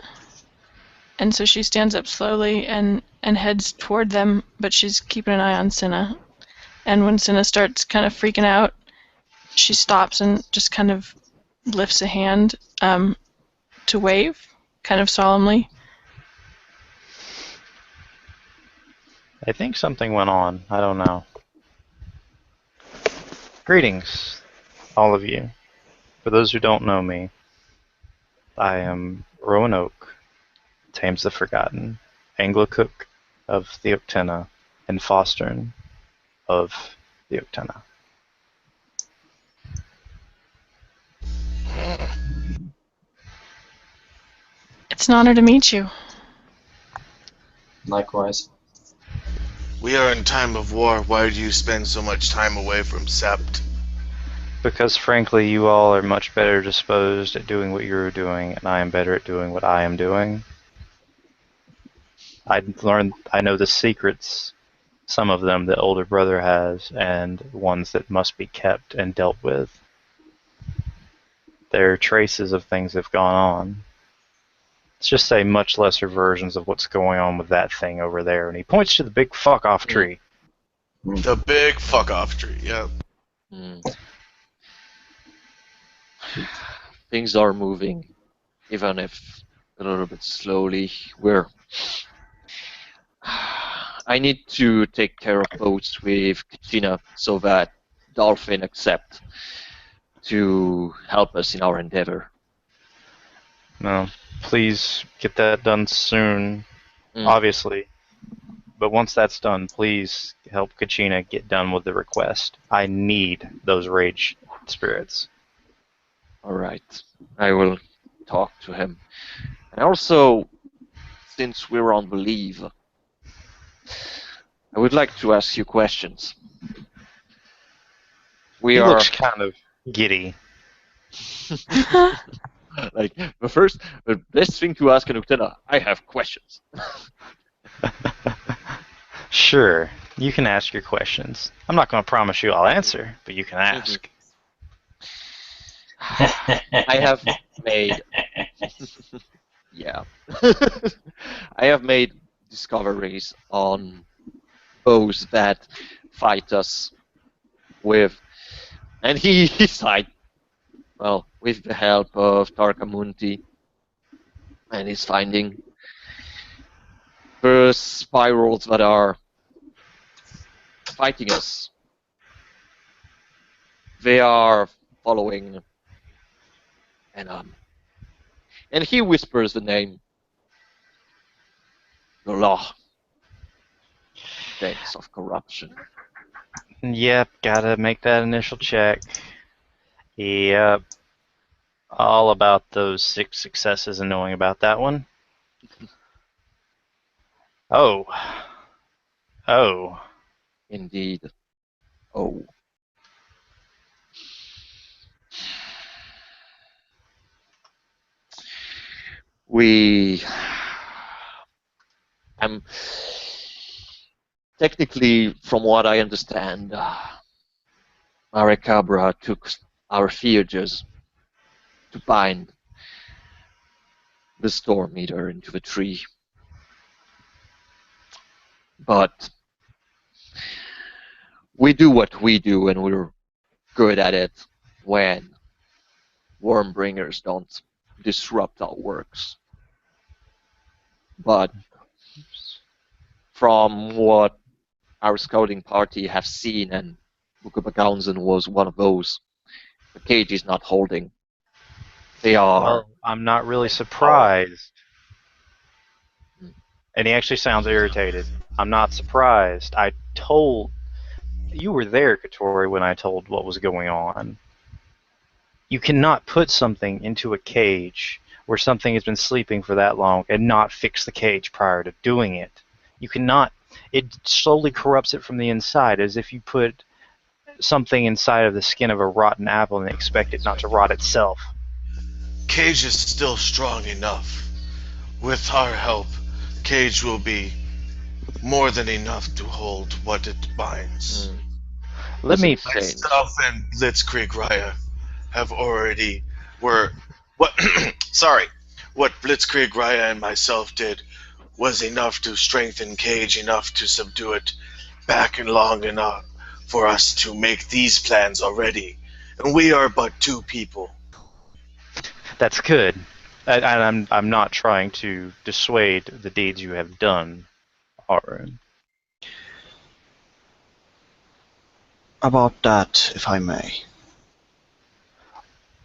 and so she stands up slowly and heads toward them, but she's keeping an eye on Cinna. And when Cinna starts kind of freaking out, she stops and just kind of lifts a hand to wave, kind of solemnly. I think something went on. I don't know. Greetings, all of you. For those who don't know me, I am Rowan Oak, Tames the Forgotten, Anglo-Cook of the Octena, and Fostern of the Octena. It's an honor to meet you. Likewise. We are in time of war. Why do you spend so much time away from Sept? Because frankly, you all are much better disposed at doing what you're doing, and I am better at doing what I am doing. I know the secrets, some of them that older brother has, and ones that must be kept and dealt with. There are traces of things that have gone on. let's just say much lesser versions of what's going on with that thing over there. And he points to the big fuck off tree. The big fuck off tree. Yeah. Things are moving, even if a little bit slowly. I need to take care of boats with Katrina so that Dolphin accept to help us in our endeavor. No, please get that done soon, obviously. But once that's done, please help Kachina get done with the request. I need those rage spirits. Alright, I will talk to him. And also, since we're on the leave, I would like to ask you questions. He looks kind of giddy. Like, the best thing to ask an Uktena, I have questions. Sure, you can ask your questions. I'm not going to promise you I'll answer, but you can ask. I have made... yeah. I have made discoveries on bows that fight us with... And he sighed. Well, with the help of Tarkamunti and his finding the spirals that are fighting us. They are following and he whispers the name the law. Days of corruption. Yep, gotta make that initial check. Yep. All about those 6 successes and knowing about that one. Oh. Oh. Indeed. Oh. Technically, from what I understand, Marecabra took our theurges to bind the storm eater into the tree. But we do what we do, and we're good at it when Wormbringers don't disrupt our works. But from what our scouting party have seen, and Bukabagounsen was one of those, the cage is not holding. They are... Well, I'm not really surprised. And he actually sounds irritated. I'm not surprised. I told... You were there, Katori, when I told what was going on. You cannot put something into a cage where something has been sleeping for that long and not fix the cage prior to doing it. You cannot... It slowly corrupts it from the inside, as if you put something inside of the skin of a rotten apple and expect it not to rot itself. Cage is still strong enough. With our help, Cage will be more than enough to hold what it binds. Let me... Myself and Blitzkrieg Raya have already what Blitzkrieg Raya and myself did was enough to strengthen Cage enough to subdue it back and long enough for us to make these plans already. And we are but 2 people. That's good. And I'm not trying to dissuade the deeds you have done, Aaron. About that, if I may.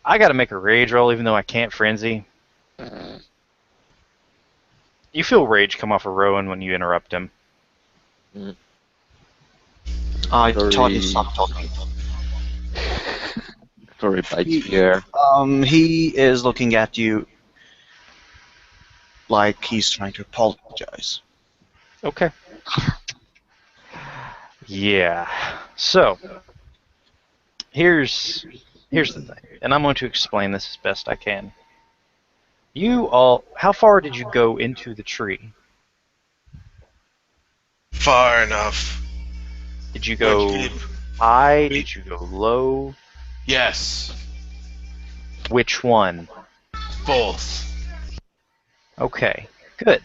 I gotta make a rage roll even though I can't frenzy. You feel rage come off of Rowan when you interrupt him. I thought he stopped talking. Sorry, bites here. He is looking at you like he's trying to apologize. Okay. Yeah. So, here's the thing, and I'm going to explain this as best I can. You all, how far did you go into the tree? Far enough. Did you go high? Did you go low? Yes. Which one? Both. Okay, good.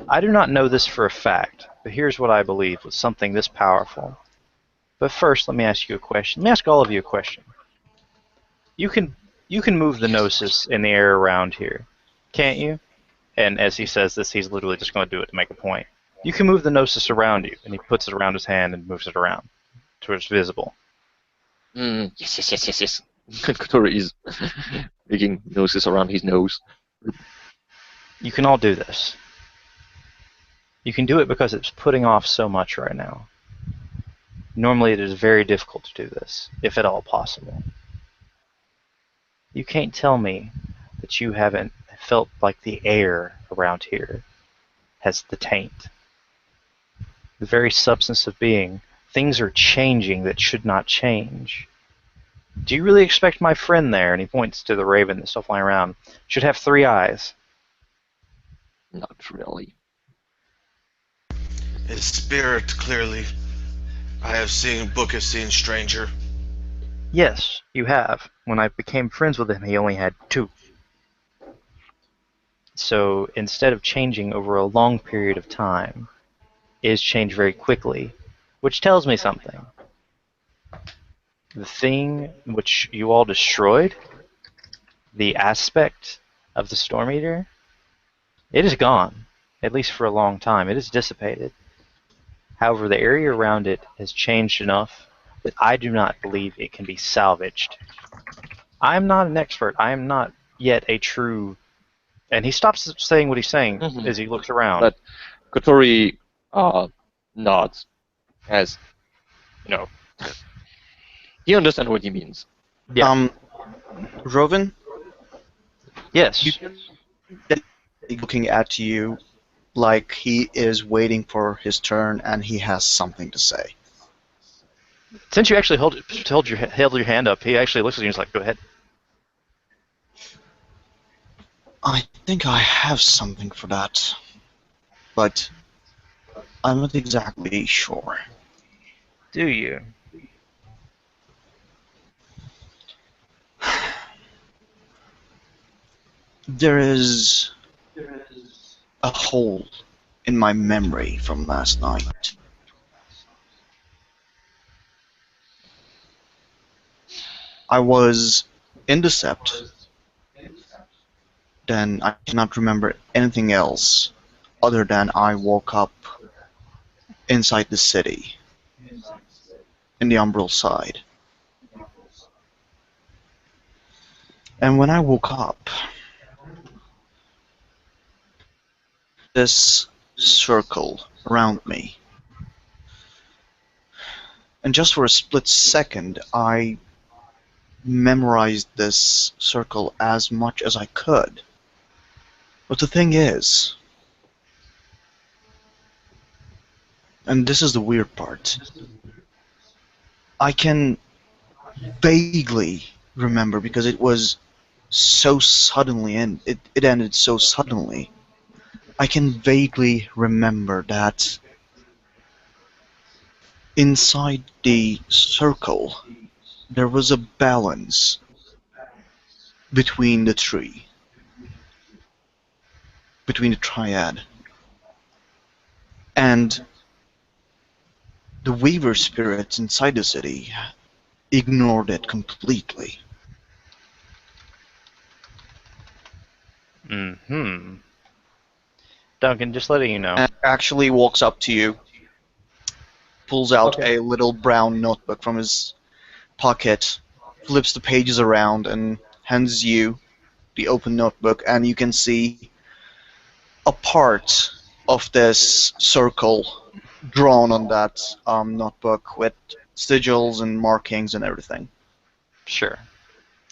I do not know this for a fact, but here's what I believe with something this powerful. But first, let me ask you a question. Let me ask all of you a question. You can move the gnosis in the air around here, can't you? And as he says this, he's literally just going to do it to make a point. You can move the gnosis around you, and he puts it around his hand and moves it around to where it's visible. Yes. Kotori is making noses around his nose. You can all do this. You can do it because it's putting off so much right now. Normally it is very difficult to do this, if at all possible. You can't tell me that you haven't felt like the air around here has the taint. The very substance of being. Things are changing that should not change. Do you really expect my friend there, and he points to the raven that's still flying around, should have 3 eyes? Not really. His spirit, clearly. I have seen book has seen stranger. Yes, you have. When I became friends with him, he only had 2. So instead of changing over a long period of time, it has changed very quickly, which tells me something. The thing which you all destroyed, the aspect of the Storm Eater, it is gone, at least for a long time. It is dissipated. However, the area around it has changed enough that I do not believe it can be salvaged. I am not an expert. I am not yet a true... And he stops saying what he's saying as he looks around. But Kotori nods as, he understands what he means. Yeah. Rovan, Yes. looking at you like he is waiting for his turn and he has something to say. Since you actually held your hand up, he actually looks at you and is like, go ahead. I think I have something for that, but I'm not exactly sure. Do you? There is a hole in my memory from last night. I was in the Sept. Then I cannot remember anything else other than I woke up inside the city, in the Umbral side. And when I woke up, this circle around me. And just for a split second, I memorized this circle as much as I could. But the thing is, and this is the weird part, I can vaguely remember because it was so suddenly and it ended so suddenly. I can vaguely remember that inside the circle there was a balance between the tree, between the triad, and the Weaver spirits inside the city ignored it completely. Mm-hmm. Duncan, just letting you know. And actually walks up to you, pulls out a little brown notebook from his pocket, flips the pages around, and hands you the open notebook, and you can see a part of this circle drawn on that notebook with sigils and markings and everything. Sure.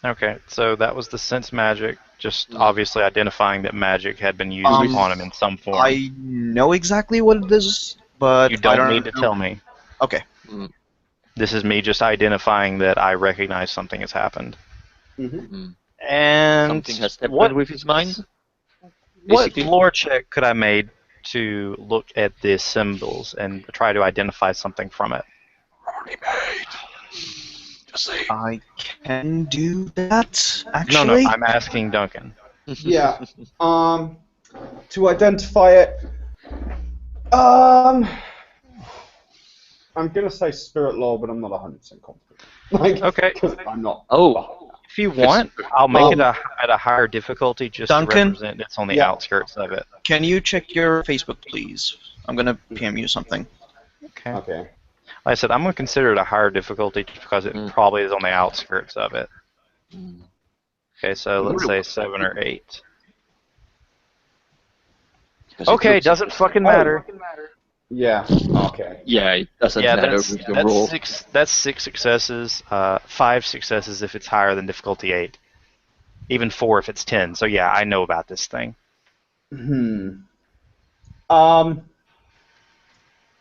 Okay, so that was the sense magic, just obviously identifying that magic had been used upon him in some form. I know exactly what it is, but you don't need to tell me. Okay. This is me just identifying that I recognize something has happened. Mm-hmm. And something has happened with his mind? What lore check could I make to look at the symbols and try to identify something from it? Already made. I can do that, actually. No, I'm asking Duncan. Yeah. To identify it, I'm gonna say spirit lore, but I'm not 100% confident. Like, Okay. because I'm not. Oh, If you want, I'll make it at a higher difficulty just Duncan? to represent it's on the Yeah. outskirts of it. Can you check your Facebook, please? I'm gonna PM you something. Okay. Okay. Like I said, I'm going to consider it a higher difficulty just because it probably is on the outskirts of it. Okay, so let's say 7 or 8. 'Cause it Okay, looks- doesn't fucking matter. Yeah. Okay. Yeah, it doesn't Yeah, matter that's with the roll. that's 6 successes, 5 successes if it's higher than difficulty 8, even 4 if it's 10. So yeah, I know about this thing.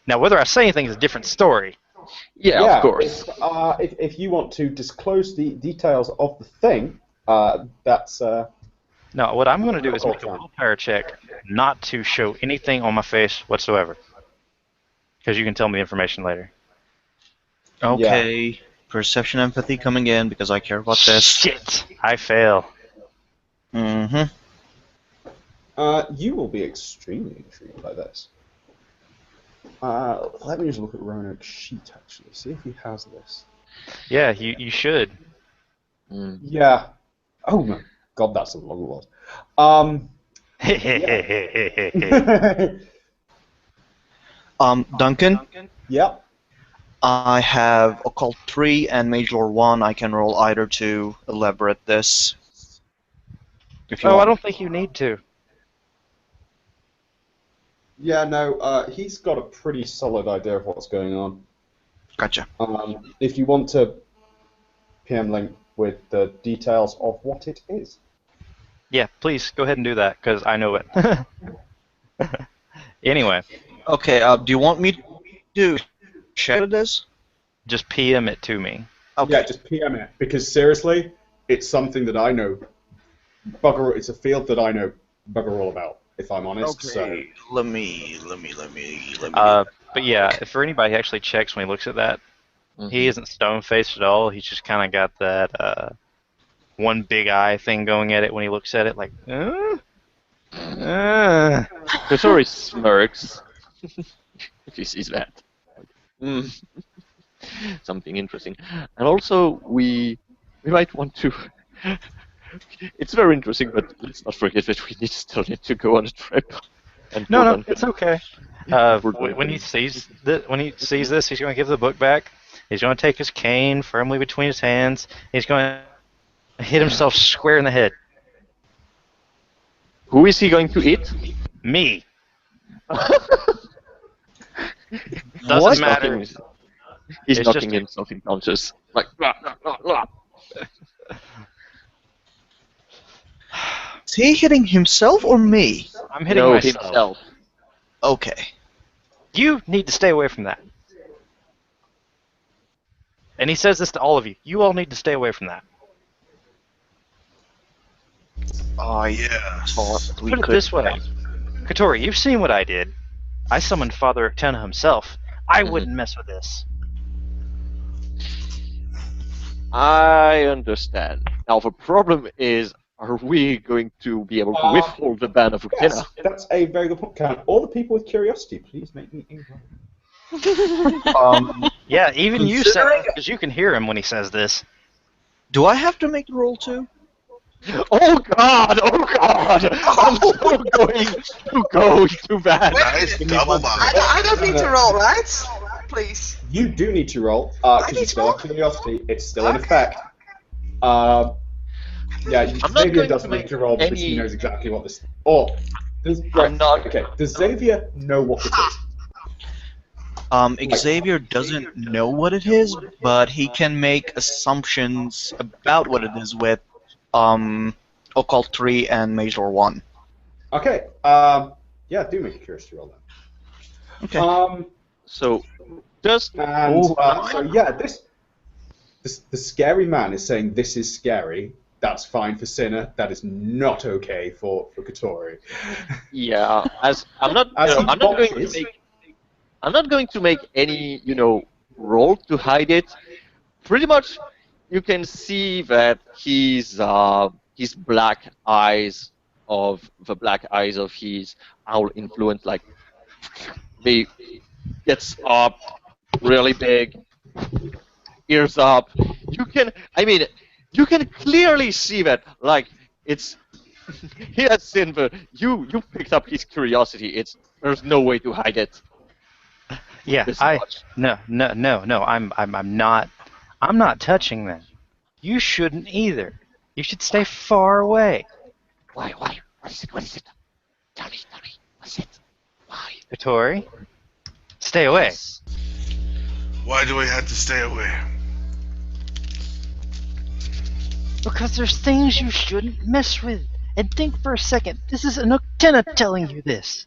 Now whether I say anything is a different story. Yeah, of course. If you want to disclose the details of the thing, that's. No, what I'm going to do is make a willpower check not to show anything on my face whatsoever, because you can tell me the information later. Okay. Perception empathy coming in because I care about this. Shit! I fail. Mm-hmm. You will be extremely intrigued by this. Let me just look at Ronak's sheet, actually, see if he has this. Yeah, you should. Yeah. Oh my god, that's a long word. Duncan? Yep. I have Occult 3 and Mage Lore 1. I can roll either to elaborate this. If you Oh, want. I don't think you need to. Yeah, no, he's got a pretty solid idea of what's going on. Gotcha. If you want to PM link with the details of what it is. Yeah, please go ahead and do that because I know it. Anyway, Okay, do you want me to check what it is? just PM it to me. Okay. Yeah, just PM it, because seriously, it's something that I know bugger. It's a field that I know bugger all about, if I'm honest. Okay, So. let me. But yeah, for anybody who actually checks when he looks at that, he isn't stone-faced at all. He's just kind of got that one big eye thing going at it when he looks at it, like, Katori smirks if he sees that. Something interesting. And also, we might want to... It's very interesting, but let's not forget that we still need to go on a trip. And No, it's okay. When he sees this, he's going to give the book back. He's going to take his cane firmly between his hands. He's going to hit himself square in the head. Who is he going to eat? Me. Doesn't matter. He's It's knocking just- himself unconscious. Like, blah, blah, blah, blah. Is he hitting himself or me? I'm hitting No, myself. himself. Okay. You need to stay away from that. And he says this to all of you. You all need to stay away from that. Oh, Yeah. we Put it could. this way. Katori, you've seen what I did. I summoned Father Tenna himself. I wouldn't mess with this. I understand. Now, the problem is, are we going to be able to withhold the ban of Yes, Uktena? that's a very good point. Can all the people with curiosity please make me involved? Yeah, even you, Considering- Sarah, because you can hear him when he says this. Do I have to make the roll too? Oh God! Oh God! I'm so going to go to that. Nice double bomb. I don't need to roll, right? Please. You do need to roll, I because need you to still have roll? curiosity. It's still in Okay. effect. Yeah, I'm not Xavier going doesn't to need to roll because he any- knows exactly what this. Or does right, not- okay? Does Xavier know what it is? Xavier doesn't know what it is, but he can make assumptions about what it is with Occult 3 and Mage Lore 1. Okay. Yeah, do make a curiosity roll then. Okay. So, just And so yeah, this the scary man is saying this is scary. That's fine for Sinner. That is not okay for Katori. yeah, as I'm not, As he I'm not going to watches- make, I'm not going to make any, role to hide it. Pretty much, you can see that his black eyes of the black eyes of his owl influence, like they gets up really big, ears up. You can clearly see that, like it's he has seen the you picked up his curiosity. There's no way to hide it Yeah, this much. no. I'm not touching them. You shouldn't either. You should stay far away. Why? What is it? Tell me. What's it? Why? Vittori, stay away. Why do we have to stay away? Because there's things you shouldn't mess with. And think for a second, this is an Octena telling you this.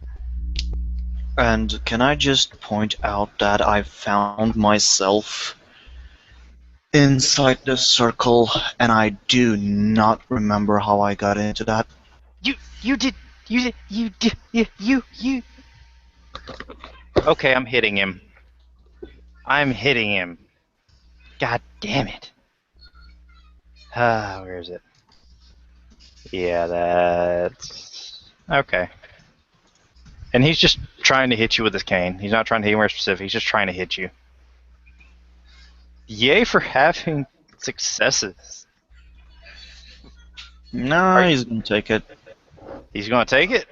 And can I just point out that I found myself inside the circle, and I do not remember how I got into that. You did. Okay, I'm hitting him. God damn it. Where is it? Yeah, that's... Okay. And he's just trying to hit you with his cane. He's not trying to hit you more specific. He's just trying to hit you. Yay for having successes. No, he's gonna take it. He's gonna take it?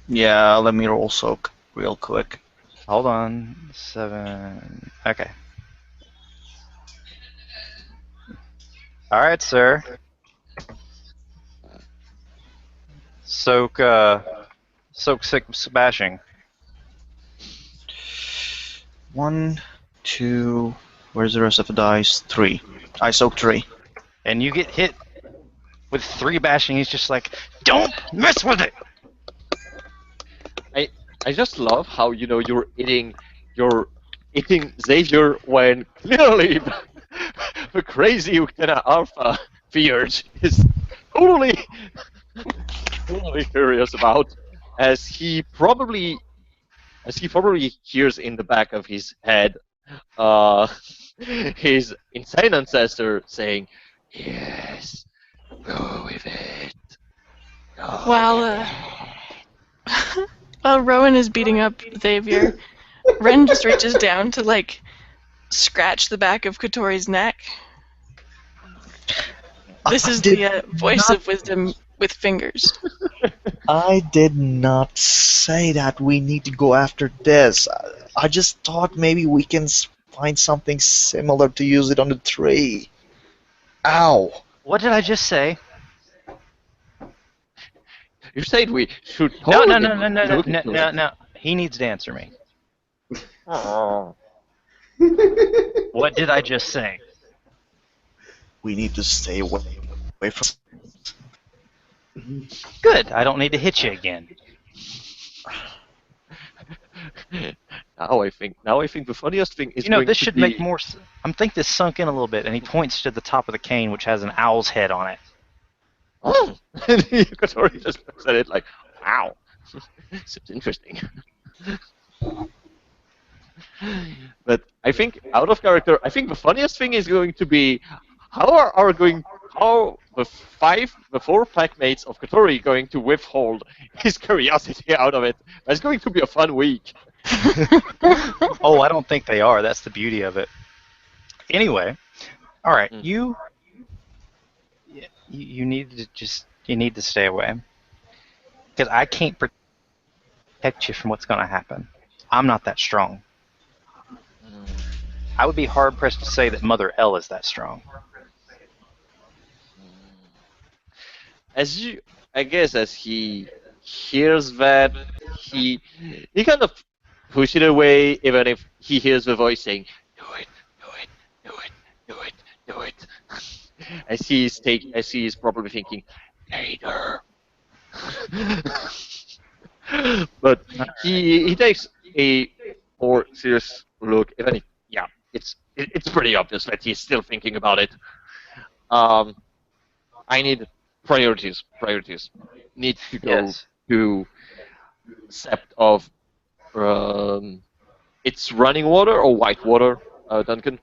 Yeah, let me roll soak real quick. Hold on. 7... Okay. Alright, sir. Soak 6 bashing. 1, 2. Where's the rest of the dice? 3. I soak 3. And you get hit with 3 bashing. He's just like, don't mess with it. I just love how you're eating Xavier when clearly the crazy Uktena Alpha fears is totally curious about, as he probably hears in the back of his head his insane ancestor saying, "Yes, go with it." While Rowan is beating up Xavier, Ren just reaches down to scratch the back of Kotori's neck. This is the voice of wisdom with fingers. I did not say that we need to go after this. I just thought maybe we can find something similar to use it on the tree. Ow! What did I just say? You said we should. No. He needs to answer me. Oh. What did I just say? We need to stay away from... Good. I don't need to hit you again. Now I think the funniest thing is this should make more. I think this sunk in a little bit, and he points to the top of the cane, which has an owl's head on it. Oh, Kotori just looks at it like, wow, seems interesting. But I think out of character, I think the funniest thing is going to be how the 4 packmates of Kotori going to withhold his curiosity out of it. That's going to be a fun week. Oh, I don't think they are. That's the beauty of it. Anyway, all right, you need to stay away, because I can't protect you from what's going to happen. I'm not that strong. I would be hard pressed to say that Mother L is that strong. I guess as he hears that, he kind of pushes it away, even if he hears the voice saying, "Do it." As he is probably thinking, later. But he takes a more serious look, even if it's pretty obvious that he's still thinking about it. I need priorities. Need to go to Sept of it's running water or white water, Duncan?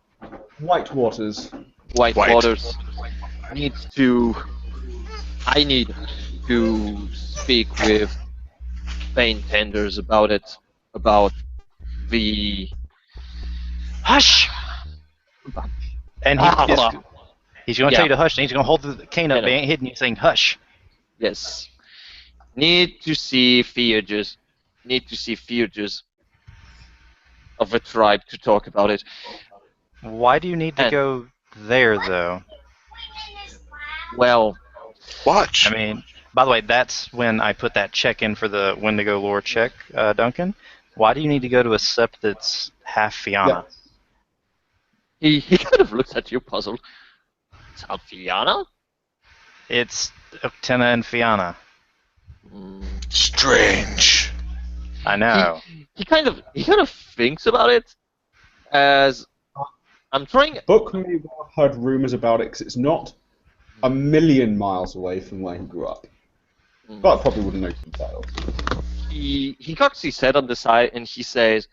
White Waters. White Waters. I need to speak with Bane Tenders about it, about the Hush! And he's going to tell you to hush, and he's going to hold the cane up, You know. but he ain't hitting you, saying hush. Yes. Need to see Theurges of a tribe to talk about it. Why do you need to And- go there, though? Well, Watch. I mean, by the way, that's when I put that check in for the Wendigo lore check, Duncan. Why do you need to go to a sept that's half Fianna? he kind of looks at you puzzled. It's Alfiana? It's Octena and Fianna. Strange. I know. He kind of thinks about it as I'm trying. Book may well have heard rumours about it because it's not a million miles away from where he grew up. But I probably wouldn't know details. He cocks his head on the side and he says,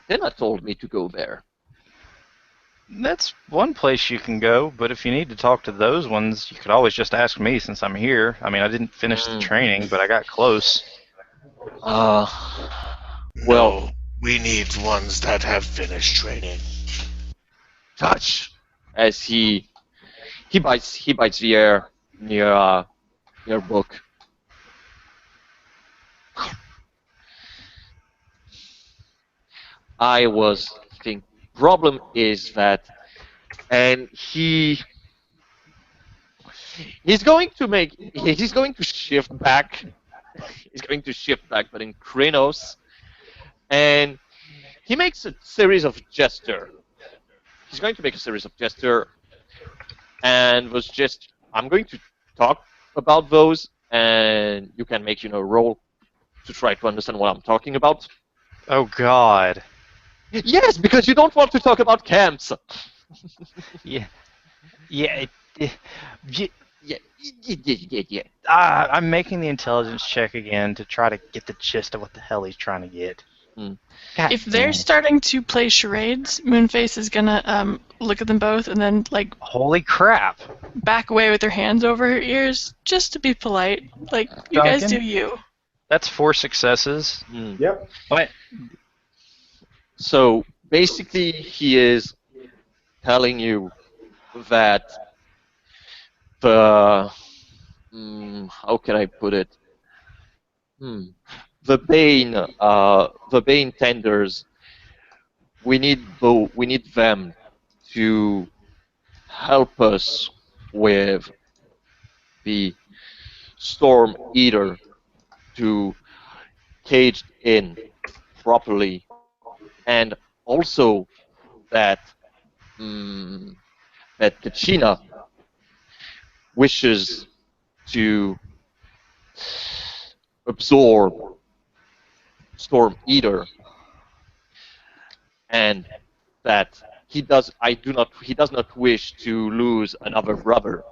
"Then told me to go there." That's one place you can go, but if you need to talk to those ones, you could always just ask me since I'm here. I mean, I didn't finish the training, but I got close. Well, No, we need ones that have finished training. touch as he bites the air near book. I was thinking. Problem is that, and he's going to shift back. He's going to shift back, but in Krenos, and he makes a series of gesture. He's going to make a series of gesture, and I'm going to talk about those, and you can make roll to try to understand what I'm talking about. Oh, God. Yes, because you don't want to talk about camps. Yeah. Yeah. Yeah. I'm making the intelligence check again to try to get the gist of what the hell he's trying to get. God If they're damn. starting to play charades, Moonface is gonna look at them both and then Holy crap. back away with their hands over her ears just to be polite. Like, you guys Duncan? do you. That's 4 successes. Yep. Wait. So basically, he is telling you that the how can I put it? The Bane tenders. We need them to help us with the Storm Eater to cage in properly, and also that that Kachina wishes to absorb Storm Eater, and that he does not wish to lose another brother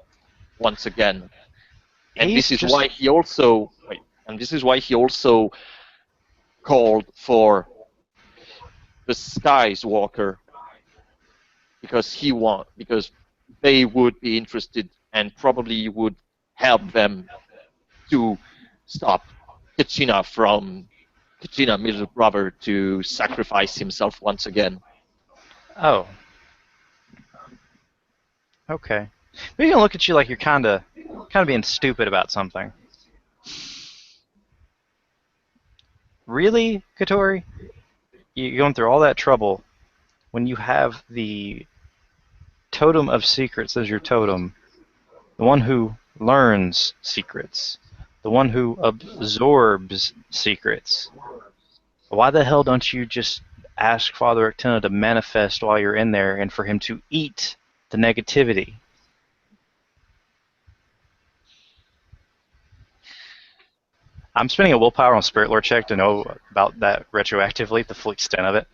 once again. And this is why he also called for the Skies Walker, because they would be interested and probably would help them to stop Kachina, middle brother, to sacrifice himself once again. Oh. Okay. Maybe gonna look at you like you're kind of being stupid about something. Really, Katori? You're going through all that trouble when you have the Totem of Secrets as your totem, the one who learns secrets, the one who absorbs secrets. Why the hell don't you just ask Father Octena to manifest while you're in there and for him to eat the negativity? I'm spending a willpower on Spirit Lore check to know about that retroactively, the full extent of it.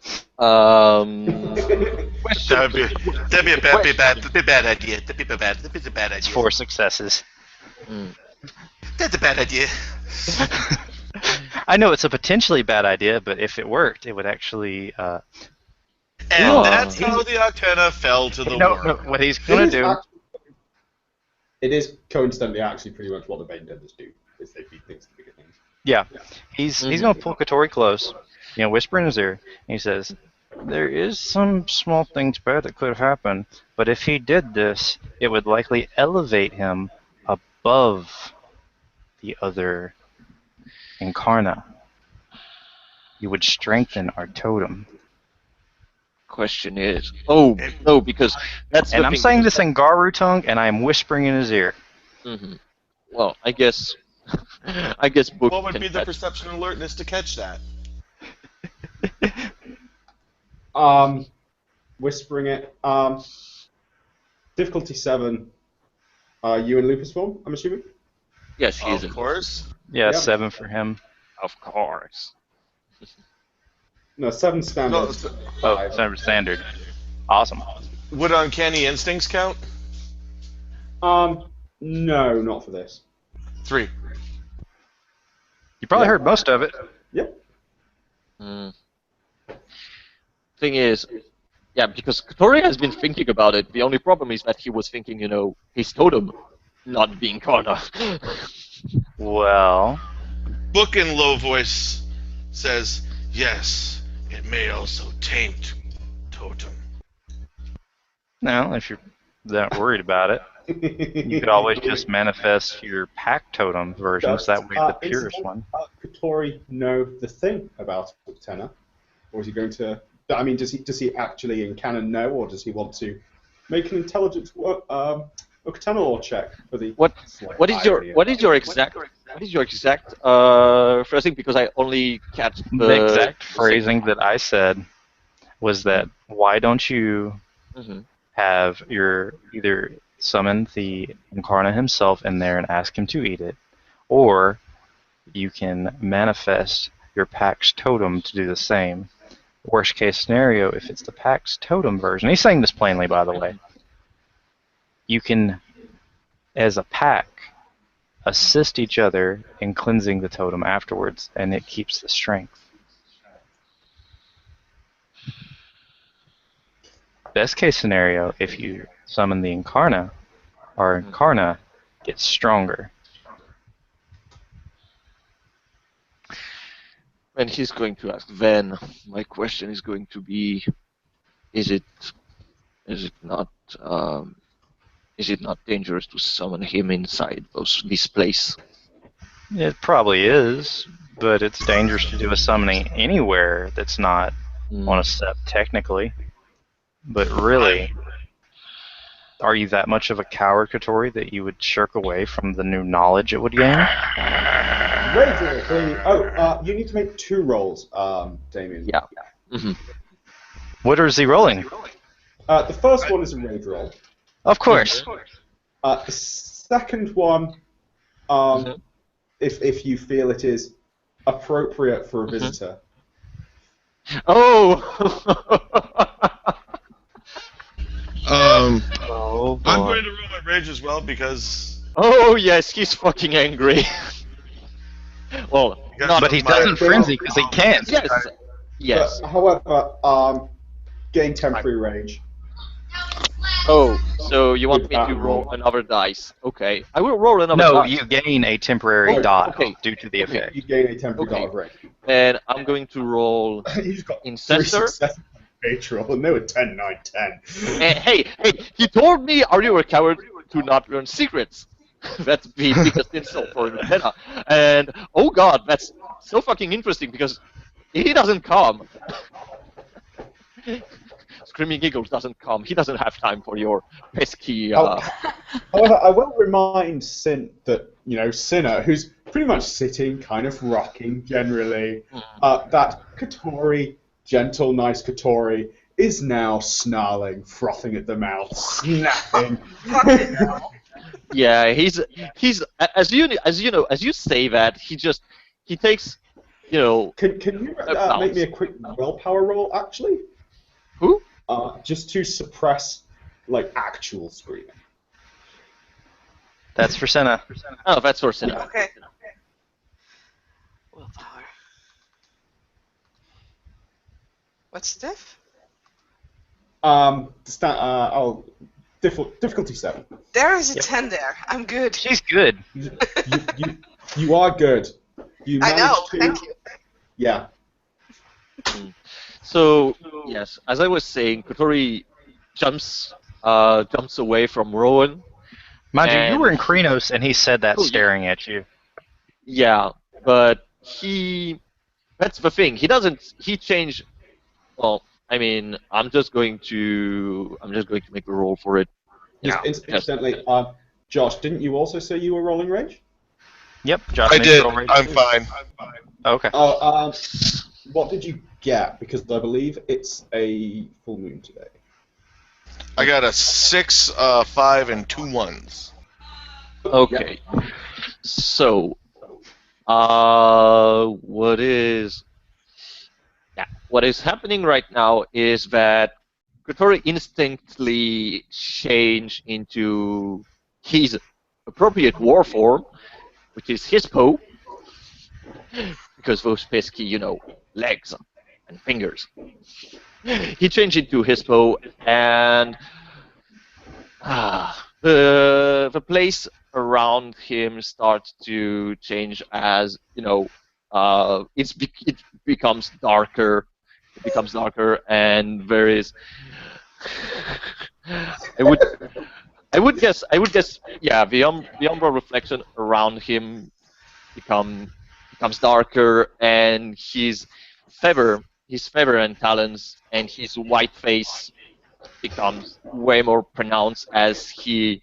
That'd be a bad idea. That'd be a bad idea. It's 4 successes. That's a bad idea. I know it's a potentially bad idea, but if it worked, it would actually. And that's how the Octena fell to the No, world. what he's gonna do. It is coincidentally actually pretty much what the Bane Tenders do. because they feed things to bigger things. Yeah, he's gonna pull Katori close, whisper in his ear, and he says, "There is some small things bad that could happen, but if he did this, it would likely elevate him above the other Incarna. You would strengthen our totem." Question is, oh no, because that's. And the I'm thing, saying because this in Garu tongue, and I'm whispering in his ear. Well, I guess Book What would can be the catch. perception alertness to catch that? Whispering it. Difficulty 7. You in Lupus form, I'm assuming? Yes, he is. Of course. Yeah, Yeah. 7 for him. Of course. No, 7 standard. No, Oh, 7 standard. Awesome. would uncanny instincts count? No, not for this. 3. You probably Yeah. heard most of it. Yep. Thing is, yeah, because Katori has been thinking about it. The only problem is that he was thinking, his totem not being Karna. Well, Book in low voice says, yes, it may also taint totem. no, if you're that worried about it, you could always just manifest your pack totem versions. That way, the purest one. Katori know the thing about Uktena? Or is he going to... I mean, does he actually in canon know, or does he want to make an intelligence Uktena law check for the... What is your exact phrasing? Because I only catch The exact phrasing that I said was that, why don't you have your either summon the Incarna himself in there and ask him to eat it, or you can manifest your Pax totem to do the same. Worst case scenario, if it's the Pax totem version, he's saying this plainly, by the way, you can, as a pack, assist each other in cleansing the totem afterwards, and it keeps the strength. Best case scenario, if you summon the Incarna, our Incarna gets stronger. And he's going to ask, then my question is going to be, is it not dangerous to summon him inside this place? It probably is, but it's dangerous to do a summoning anywhere that's not on a step technically. But really, are you that much of a coward, Katori, that you would shirk away from the new knowledge it would gain? You need to make 2 rolls, Damien. Yeah. What is he rolling? The first one is a rage roll. Of course. The second one, if you feel it is appropriate for a visitor. Oh! Oh, boy. I'm going to roll my rage as well because. Oh yes, he's fucking angry. Well, But he doesn't frenzy because he can't. Yes. But, however, gain temporary rage. Oh, so you want me to roll another dice? Okay, I will roll another dice. No, you gain a temporary dot due to the Okay. effect. You gain a temporary dot of rage. And I'm going to roll He's got 3 Incensor. successes on rage roll, and they were 10, 9, 10. Hey, he told me, are you a coward to not learn secrets? That's the biggest insult for Nutella. And, oh god, that's so fucking interesting because he doesn't come. Screaming Eagles doesn't come. He doesn't have time for your pesky... However, I will remind Sin that, Sinner, who's pretty much sitting, kind of rocking generally, that Katori, gentle, nice Katori, is now snarling, frothing at the mouth, snapping. Yeah, he's as you say that, he takes, Can you make me a quick willpower roll, actually? Who? Just to suppress, actual screaming. That's for Senna. Oh, that's for Sinner. Okay. Willpower. What's the diff? Difficulty 7. There is a 10 there. I'm good. She's good. You You are good. You I know. managed to. Thank you. Yeah. So yes, as I was saying, Kotori jumps away from Rowan. Mind you, you were in And Krenos, and he said that Oh, yeah. staring at you. Yeah, but that's the thing. He doesn't. He changed. Well, I mean, I'm just going to make a roll for it. Just incidentally, Josh, didn't you also say you were rolling rage? Yep, Josh I makes did. roll rage. I'm fine. Okay. Oh, what did you get? Because I believe it's a full moon today. I got a 6, 5, and 2 1s. Okay. So, what is happening right now is that Kotori instinctively changed into his appropriate war form, which is Hispo, because those pesky, legs and fingers. He changed into Hispo, and the place around him starts to change as it becomes darker. It becomes darker, and there is. I would guess, yeah. The umbra reflection around him becomes darker, and his feather and talons, and his white face becomes way more pronounced as he's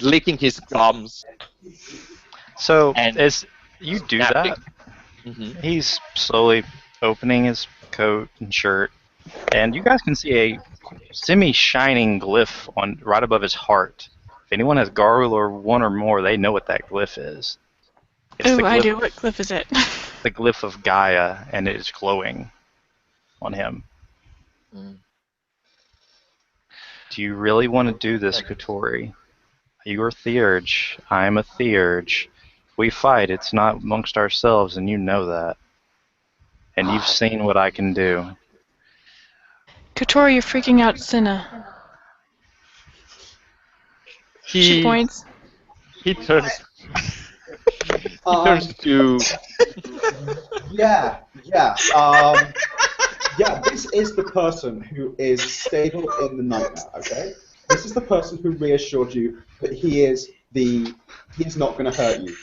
licking his gums So, and as you do snapping. that, Mhm. he's slowly opening his coat and shirt, and you guys can see a semi-shining glyph right above his heart. If anyone has Garul or one or more, they know what that glyph is. It's Oh, I do. What glyph is it? the glyph of Gaia, and it is glowing on him. Mm. Do you really want to do this, Kotori? You are Theurge. I'm a Theurge. If we fight, it's not amongst ourselves, and you know that. And you've seen what I can do. Kotori, you're freaking out Cinna. She points. He turns. He turns to. Yeah. Yeah, this is the person who is stable in the nightmare, okay? This is the person who reassured you that he's not going to hurt you.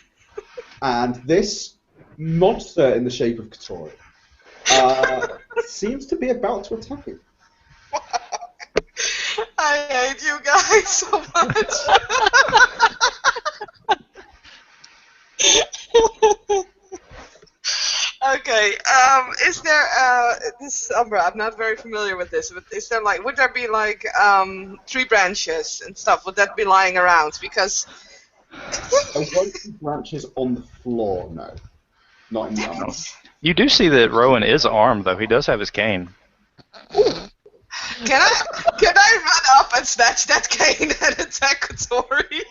And this monster in the shape of Kotori seems to be about to attack you. I hate you guys so much. Okay, is there, this Umbra, I'm not very familiar with this, but is there would there be tree branches and stuff, would that be lying around? Because... There won't be branches on the floor, no. Not in the armor. You do see that Rowan is armed, though. He does have his cane. Can I run up and snatch that cane and attack Kotori?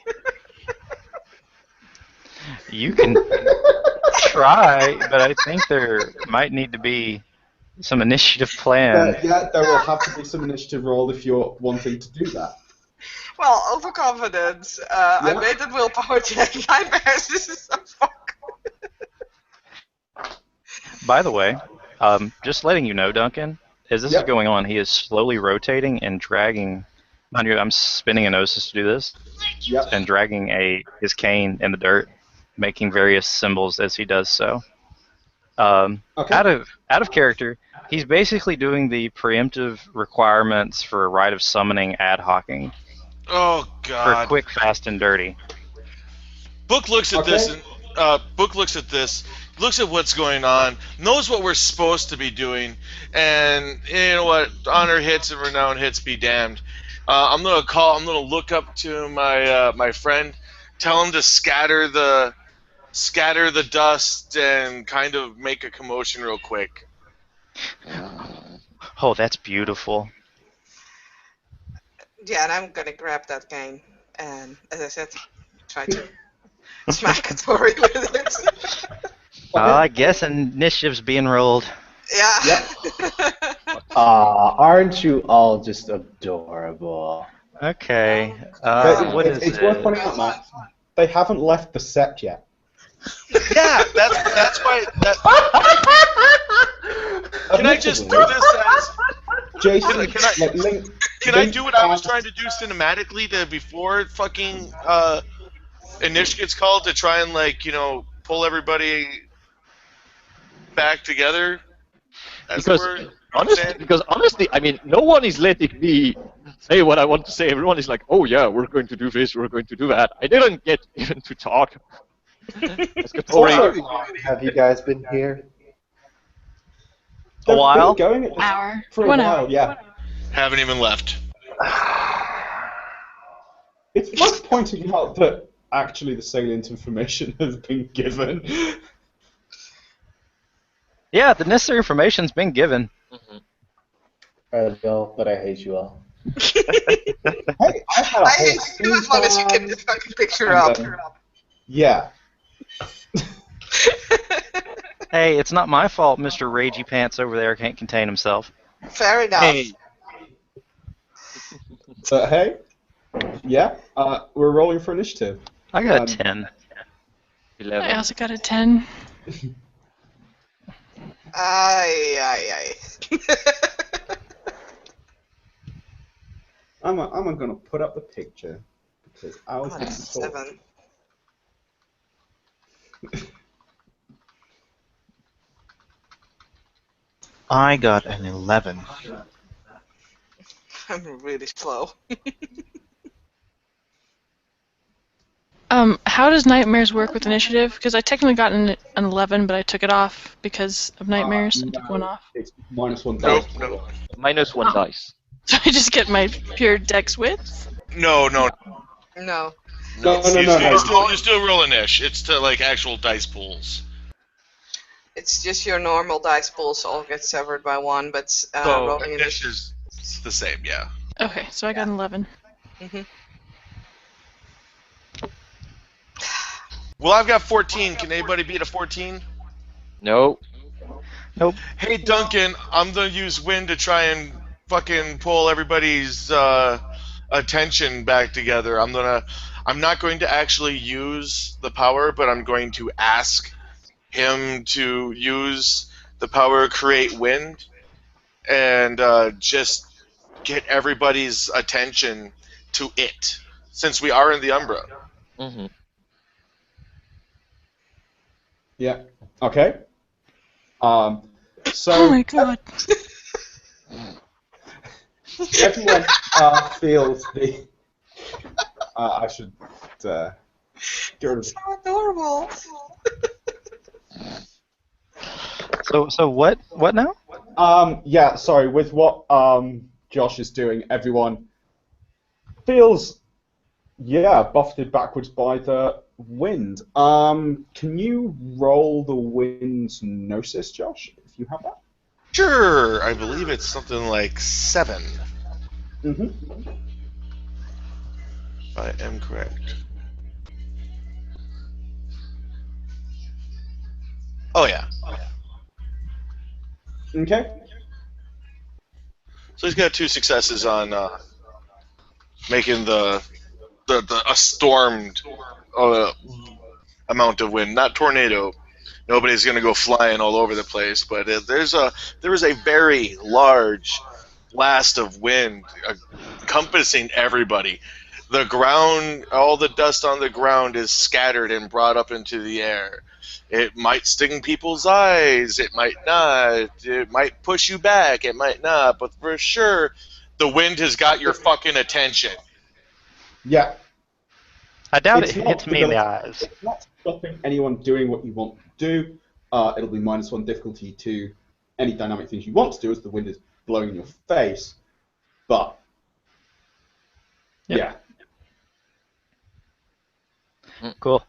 You can try, but I think there might need to be some initiative plan. Yeah, there will have to be some initiative roll if you're wanting to do that. Well, overconfidence. I made that willpower check. Nightmares, this is so fun. By the way, just letting you know, Duncan, as this is going on, he is slowly rotating and dragging. Mind you, I'm spinning a Gnosis to do this, and dragging his cane in the dirt, making various symbols as he does so. Out of character, he's basically doing the preemptive requirements for a rite of summoning ad hocing. Oh God! For quick, fast, and dirty. Book looks at this, and Book looks at this, looks at what's going on, knows what we're supposed to be doing, and you know what? Honor hits and renown hits be damned. I'm gonna look up to my friend, tell him to scatter the dust and kind of make a commotion real quick. Oh, that's beautiful. Yeah, and I'm gonna grab that cane and, as I said, try to smack Kotori with it. I guess initiative's being rolled. Yeah. Aren't you all just adorable? Okay. What is it's worth pointing out, Matt, they haven't left the set yet. Yeah, that's why. Can I just do this as? Jason, Can I? like, Link, Can I Link do what I was asked- trying to do cinematically to before fucking Inish gets called to try and pull everybody back together? As Because it were. honestly, I mean, no one is letting me say what I want to say. Everyone is like, "Oh yeah, we're going to do this, we're going to do that." I didn't get even to talk. How long have you guys been here? They've while? been going at this Hour. for a 1 while, hour. yeah. Haven't even left. It's worth pointing out that actually the salient information has been given. Yeah, the necessary information's been given. Alright, y'all, but I hate you all. Hey, I had a I whole hate you as long as you keep this fucking picture up. Yeah. Hey, it's not my fault Mr. Ragey Pants over there can't contain himself. Fair enough. Hey, But hey, yeah, we're rolling for initiative. I got a 10. 11. I also got a 10. Aye. I'm gonna put up the picture because I was I'm going on to talk. 7. I got an 11. I'm really slow. How does nightmares work with initiative? Because I technically got an 11, but I took it off because of nightmares and took one off. It's -1 Nope, dice. no. Minus 1 dice. So I just get my pure dex width? No. No. No. You're still rolling ish. It's to actual dice pools. It's just your normal dice pools all get severed by 1, but So rolling ish is the same, yeah. Okay, so I got an 11. Well, I've got 14. Can anybody beat a 14? No. Nope. Hey, Duncan, I'm gonna use wind to try and fucking pull everybody's attention back together. I'm not going to actually use the power, but I'm going to ask him to use the power create wind and just get everybody's attention to it, since we are in the Umbra. Mm-hmm. Yeah. Okay. So Oh my god. everyone feels the. I should get rid of. So adorable. So what now? Yeah. Sorry. With what Josh is doing, everyone feels buffeted backwards by the wind. Can you roll the wind's gnosis, Josh, if you have that? Sure, I believe it's something like 7. Mm-hmm. If I am correct. Oh yeah. Okay. So he's got 2 successes on making a stormed amount of wind, not tornado. Nobody's going to go flying all over the place, but there is a very large blast of wind encompassing everybody. The ground, all the dust on the ground is scattered and brought up into the air. It might sting people's eyes, it might not, it might push you back, it might not, but for sure, the wind has got your fucking attention. Yeah. I doubt It's it not hits me in the gonna- eyes. It's not stopping anyone doing what you want to do. It'll be -1 difficulty to any dynamic things you want to do as the wind is blowing in your face. But Yep. Cool.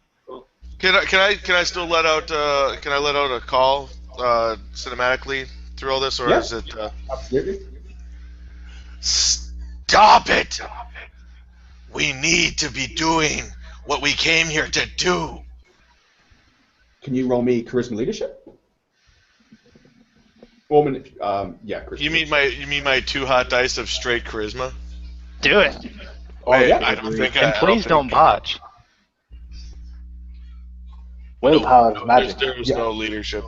Can I still let out a call cinematically through all this, or Yeah. is it? Absolutely. Stop it! We need to be doing what we came here to do. Can you roll me charisma leadership? Or charisma. You mean my 2 hot dice of straight charisma? Do it. Oh, yeah. I don't think. And please don't botch. Willpower is magic. There's Yeah. no leadership.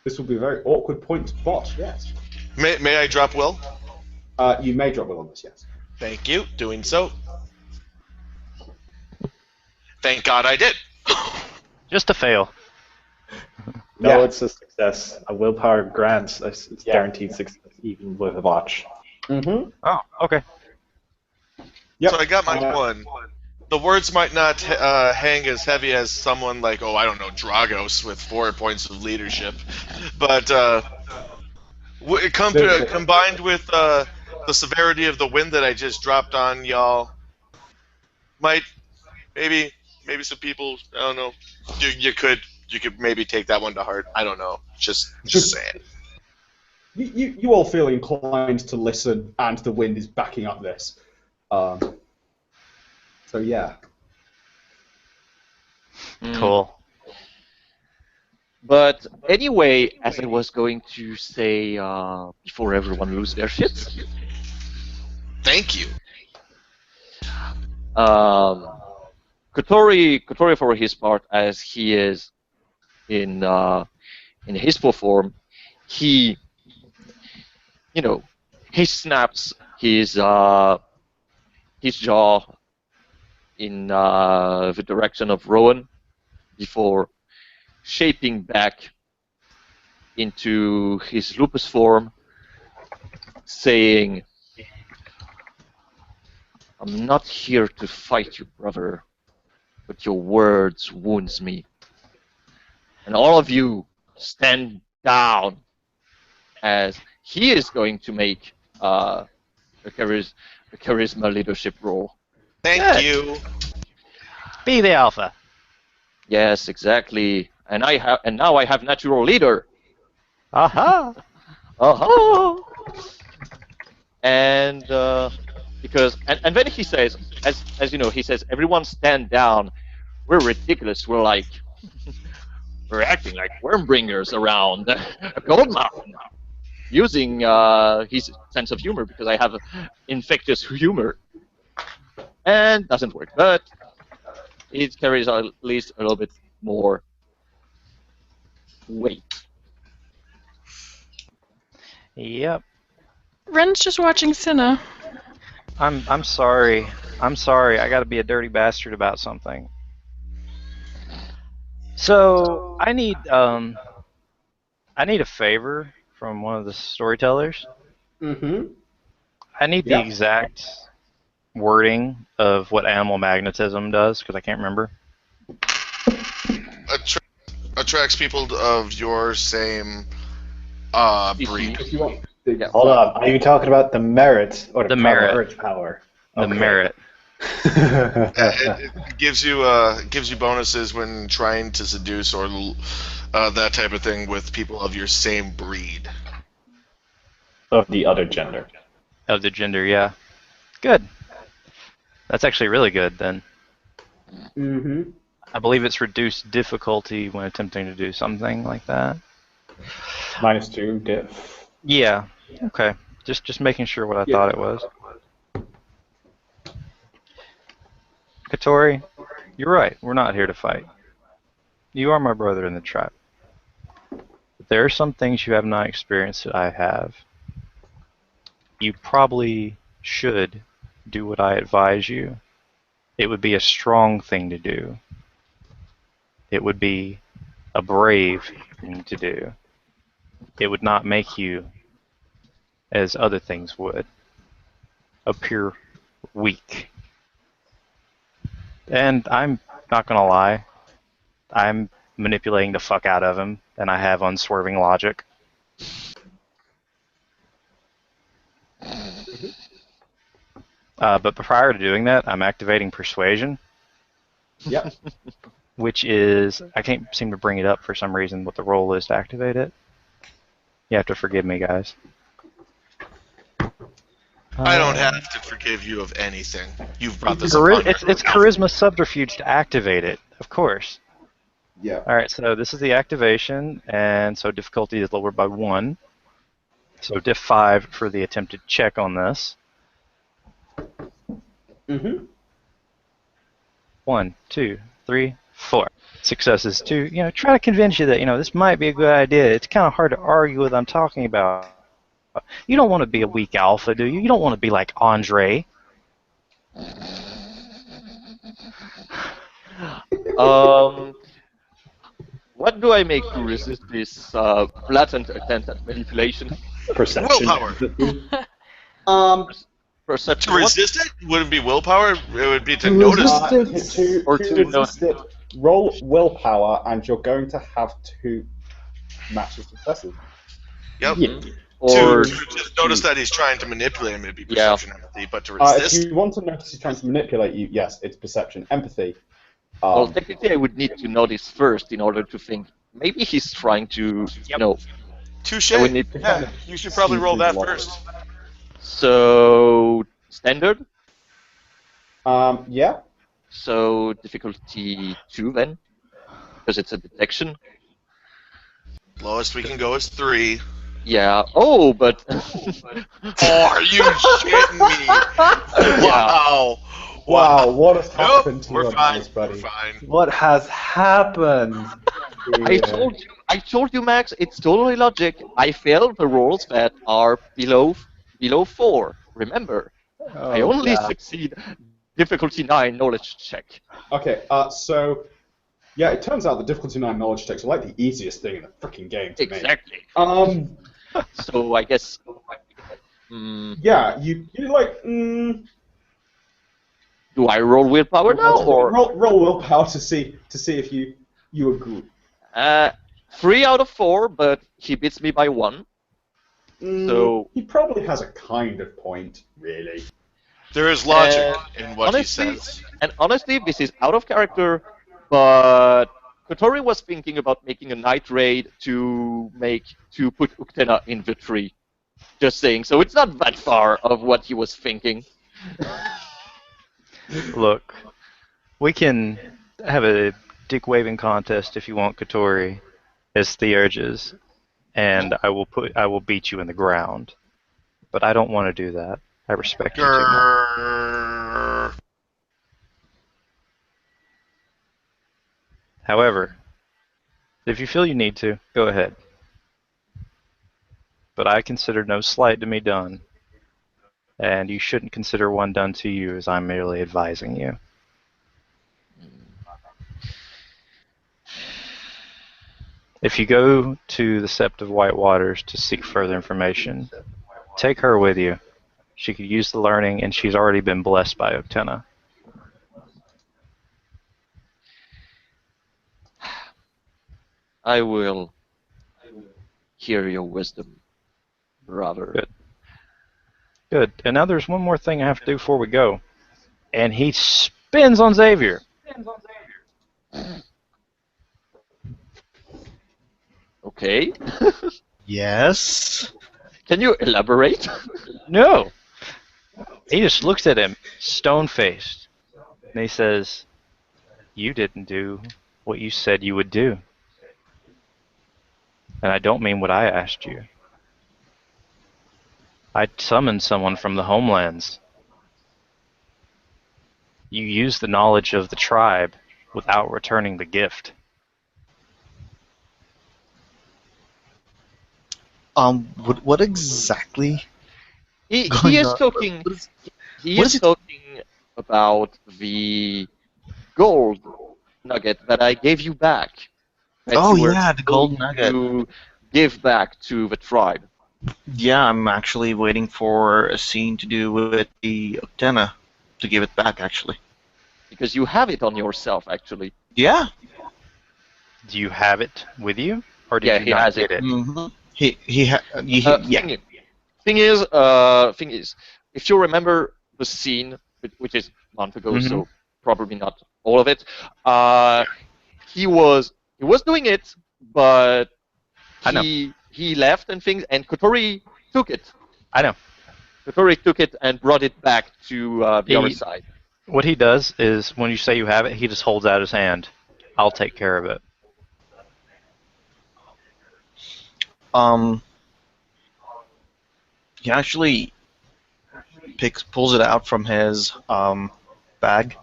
This will be a very awkward point to bot, yes. May I drop will? You may drop will on this, yes. Thank you. Doing so. Thank God I did. Just a fail. No, Yeah. it's a success. A willpower grants a guaranteed success, even with a botch. Mm-hmm. Oh, okay. Yep. So I got my one. The words might not hang as heavy as someone like, oh, I don't know, Dragos with 4 points of leadership, but combined with the severity of the wind that I just dropped on y'all, might maybe some people, I don't know, you could maybe take that one to heart. I don't know, just saying. You all feel inclined to listen, and the wind is backing up this. So yeah. Cool. But anyway, as I was going to say before everyone lose their shit, Thank you. Kotori for his part, as he is in his full form, he snaps his jaw in the direction of Rowan before shaping back into his lupus form, saying, "I'm not here to fight you, brother, but your words wounds me. And all of you stand down," as he is going to make a charisma leadership roll. Thank Good. you. Be the alpha. Yes, exactly. And now I have natural leader. Aha! Aha! And because and then he says, as you know, he says, "Everyone stand down. We're ridiculous. We're acting like wormbringers around a gold mountain." Using his sense of humor, because I have infectious humor. And doesn't work, but it carries at least a little bit more weight. Yep. Ren's just watching Cinna. I'm sorry. I'm sorry. I got to be a dirty bastard about something. So I need a favor from one of the storytellers. Mm-hmm. I need the exact wording of what animal magnetism does, because I can't remember. Attracts people of your same breed. If you want. Hold on. Are you talking about the merit or the merit. Earth power? The merit. It gives you bonuses when trying to seduce or that type of thing with people of your same breed. Of the other gender. Of the gender, yeah. Good. That's actually really good, then. Mm-hmm. I believe it's reduced difficulty when attempting to do something like that. -2 diff. Yeah. Okay. Just making sure what I thought it was. Kotori, you're right. We're not here to fight. You are my brother in the tribe. But there are some things you have not experienced that I have. You probably should do what I advise you. It would be a strong thing to do. It would be a brave thing to do. It would not make you, as other things would, appear weak. And I'm not gonna lie, I'm manipulating the fuck out of him, and I have unswerving logic. But prior to doing that, I'm activating persuasion. Yep. Which is, I can't seem to bring it up for some reason what the roll is to activate it. You have to forgive me, guys. I don't have to forgive you of anything. You've brought this It's charisma subterfuge to activate it, of course. Yeah. Alright, so this is the activation, and so difficulty is lowered by 1. So diff 5 for the attempted check on this. Mm-hmm. 1, 2, 3, 4 successes to, try to convince you that, this might be a good idea. It's kind of hard to argue with what I'm talking about. You don't want to be a weak alpha, do you? You don't want to be like Andre. What do I make to resist this blatant attempt at manipulation? Perception. Willpower. Um, Perception. To resist it wouldn't be willpower. It would be to To notice. resist it. Or to to know- resist it, roll willpower, and you're going to have to match your successes. Yep. Yeah. Or To just notice that he's trying to manipulate him, it'd be Yeah. perception empathy. But to If resist, you want to notice he's trying to manipulate you, yes, it's perception. Empathy. well, technically, I would need to notice first in order to think. Maybe he's trying to, touche. I would need to Yeah, you should probably roll that first. So standard. Yeah. So difficulty 2 then, because it's a detection. Lowest we can go is 3. Yeah. Oh, but. Oh, are you shitting me? Wow. Wow, what has happened Nope, to we're your fine. eyes, buddy? We're fine. What has happened? I told you, Max. It's totally logic. I failed the rolls that are below 4. Remember, I only succeed difficulty 9 knowledge check. Okay, so yeah, it turns out the difficulty 9 knowledge checks are like the easiest thing in the freaking game to Exactly. me. So I guess. Yeah, you like. Do I roll willpower now, or roll willpower to see if you agree. 3 out of 4, but he beats me by 1. So He probably has a kind of point, really. There is logic in what honestly, he says. And honestly, this is out of character, but Kotori was thinking about making a night raid to put Uktena in the tree. Just saying, so it's not that far of what he was thinking. Look, we can have a dick waving contest if you want, Kotori, as the urges, and I will beat you in the ground. But I don't want to do that. I respect you too much. Grrr. However, if you feel you need to, go ahead. But I consider no slight to me done, and you shouldn't consider one done to you, as I'm merely advising you. If you go to the Sept of White Waters to seek further information, take her with you. She could use the learning, and she's already been blessed by Uktena. I will hear your wisdom, brother. Good. Good. And now there's one more thing I have to do before we go. And he spins on Xavier. Okay. Yes. Can you elaborate? No. He just looks at him, stone-faced. And he says, "You didn't do what you said you would do. And I don't mean what I asked you. I summoned someone from the homelands. You used the knowledge of the tribe without returning the gift." What exactly? He Going is on? talking. What is- He what is is it- talking about the gold nugget that I gave you back. That Oh, you were yeah, the gold supposed nugget. To give back to the tribe. Yeah, I'm actually waiting for a scene to do with the Uktena to give it back, actually. Because you have it on yourself, actually. Yeah. Do you have it with you? Or did Yeah, you he not has get it. Mm-hmm. Yeah. Thing is, if you remember the scene, which is a month ago, so probably not all of it, he was doing it, but I know. he left and things, and Kotori took it. I know. Kotori took it and brought it back to the other side. What he does is, when you say you have it, he just holds out his hand. I'll take care of it. He actually pulls it out from his bag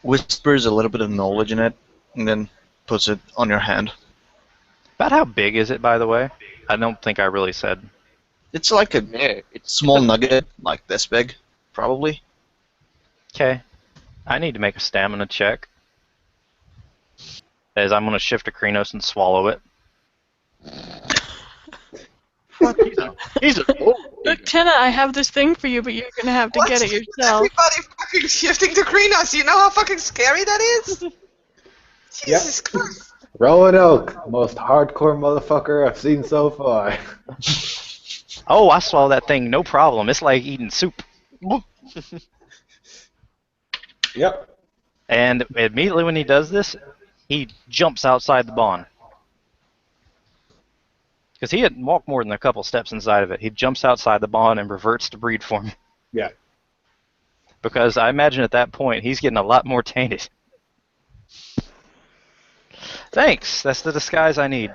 whispers a little bit of knowledge in it, and then puts it on your hand. About how big is it, by the way? I don't think I really said. It's like a Yeah, it's small nugget, like this big, probably. Okay. I need to make a stamina check. As I'm going to shift to Krenos and swallow it. He's a oh, Look, Tenna, I have this thing for you, but you're gonna have to What? get it yourself. Everybody fucking shifting to Kreenos. You know how fucking scary that is? Jesus Christ. Roanoke, most hardcore motherfucker I've seen so far. Oh, I swallow that thing, no problem. It's like eating soup. Yep. And immediately when he does this, he jumps outside the barn. Because he hadn't walked more than a couple steps inside of it. He jumps outside the barn and reverts to breed form. Yeah. Because I imagine at that point, he's getting a lot more tainted. Thanks. That's the disguise I need.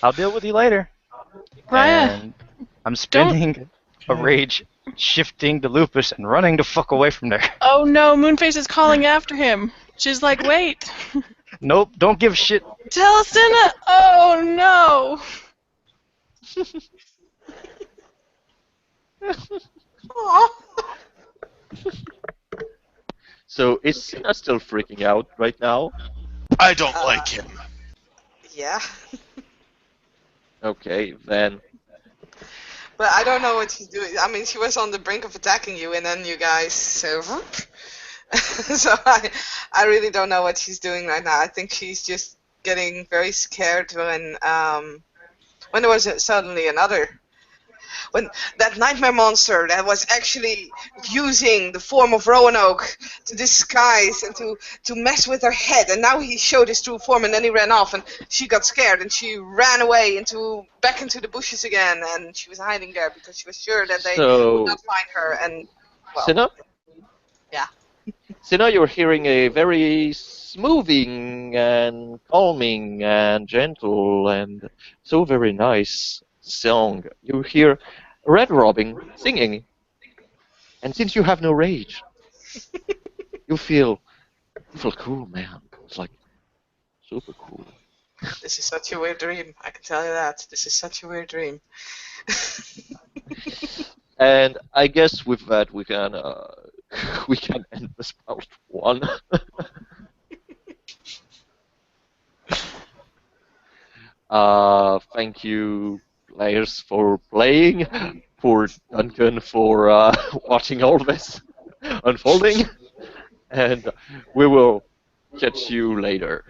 I'll deal with you later. Raya, And I'm spending a rage shifting to Lupus and running the fuck away from there. oh no, Moonface is calling after him. She's like, wait. Nope, don't give shit. Tell Senna. Oh no. Aw. So is Senna still freaking out right now? I don't like him. Yeah. Okay, then. But I don't know what she's doing. I mean, she was on the brink of attacking you, and then you guys. So I really don't know what she's doing right now. I think she's just getting very scared when there was suddenly when that nightmare monster that was actually using the form of Roanoke to disguise and to mess with her head, and now he showed his true form, and then he ran off, and she got scared, and she ran away back into the bushes again, and she was hiding there because she was sure that they would not find her. And well, Senna? Yeah. Senna, you're hearing a very smoothing and calming and gentle and so very nice song. You hear Red Robin singing, and since you have no rage, you feel cool, man. It's like super cool. This is such a weird dream. I can tell you that. This is such a weird dream. And I guess with that we can end this part 1. Thank you, players, for playing. Poor Duncan for watching all this unfolding. And we will catch you later.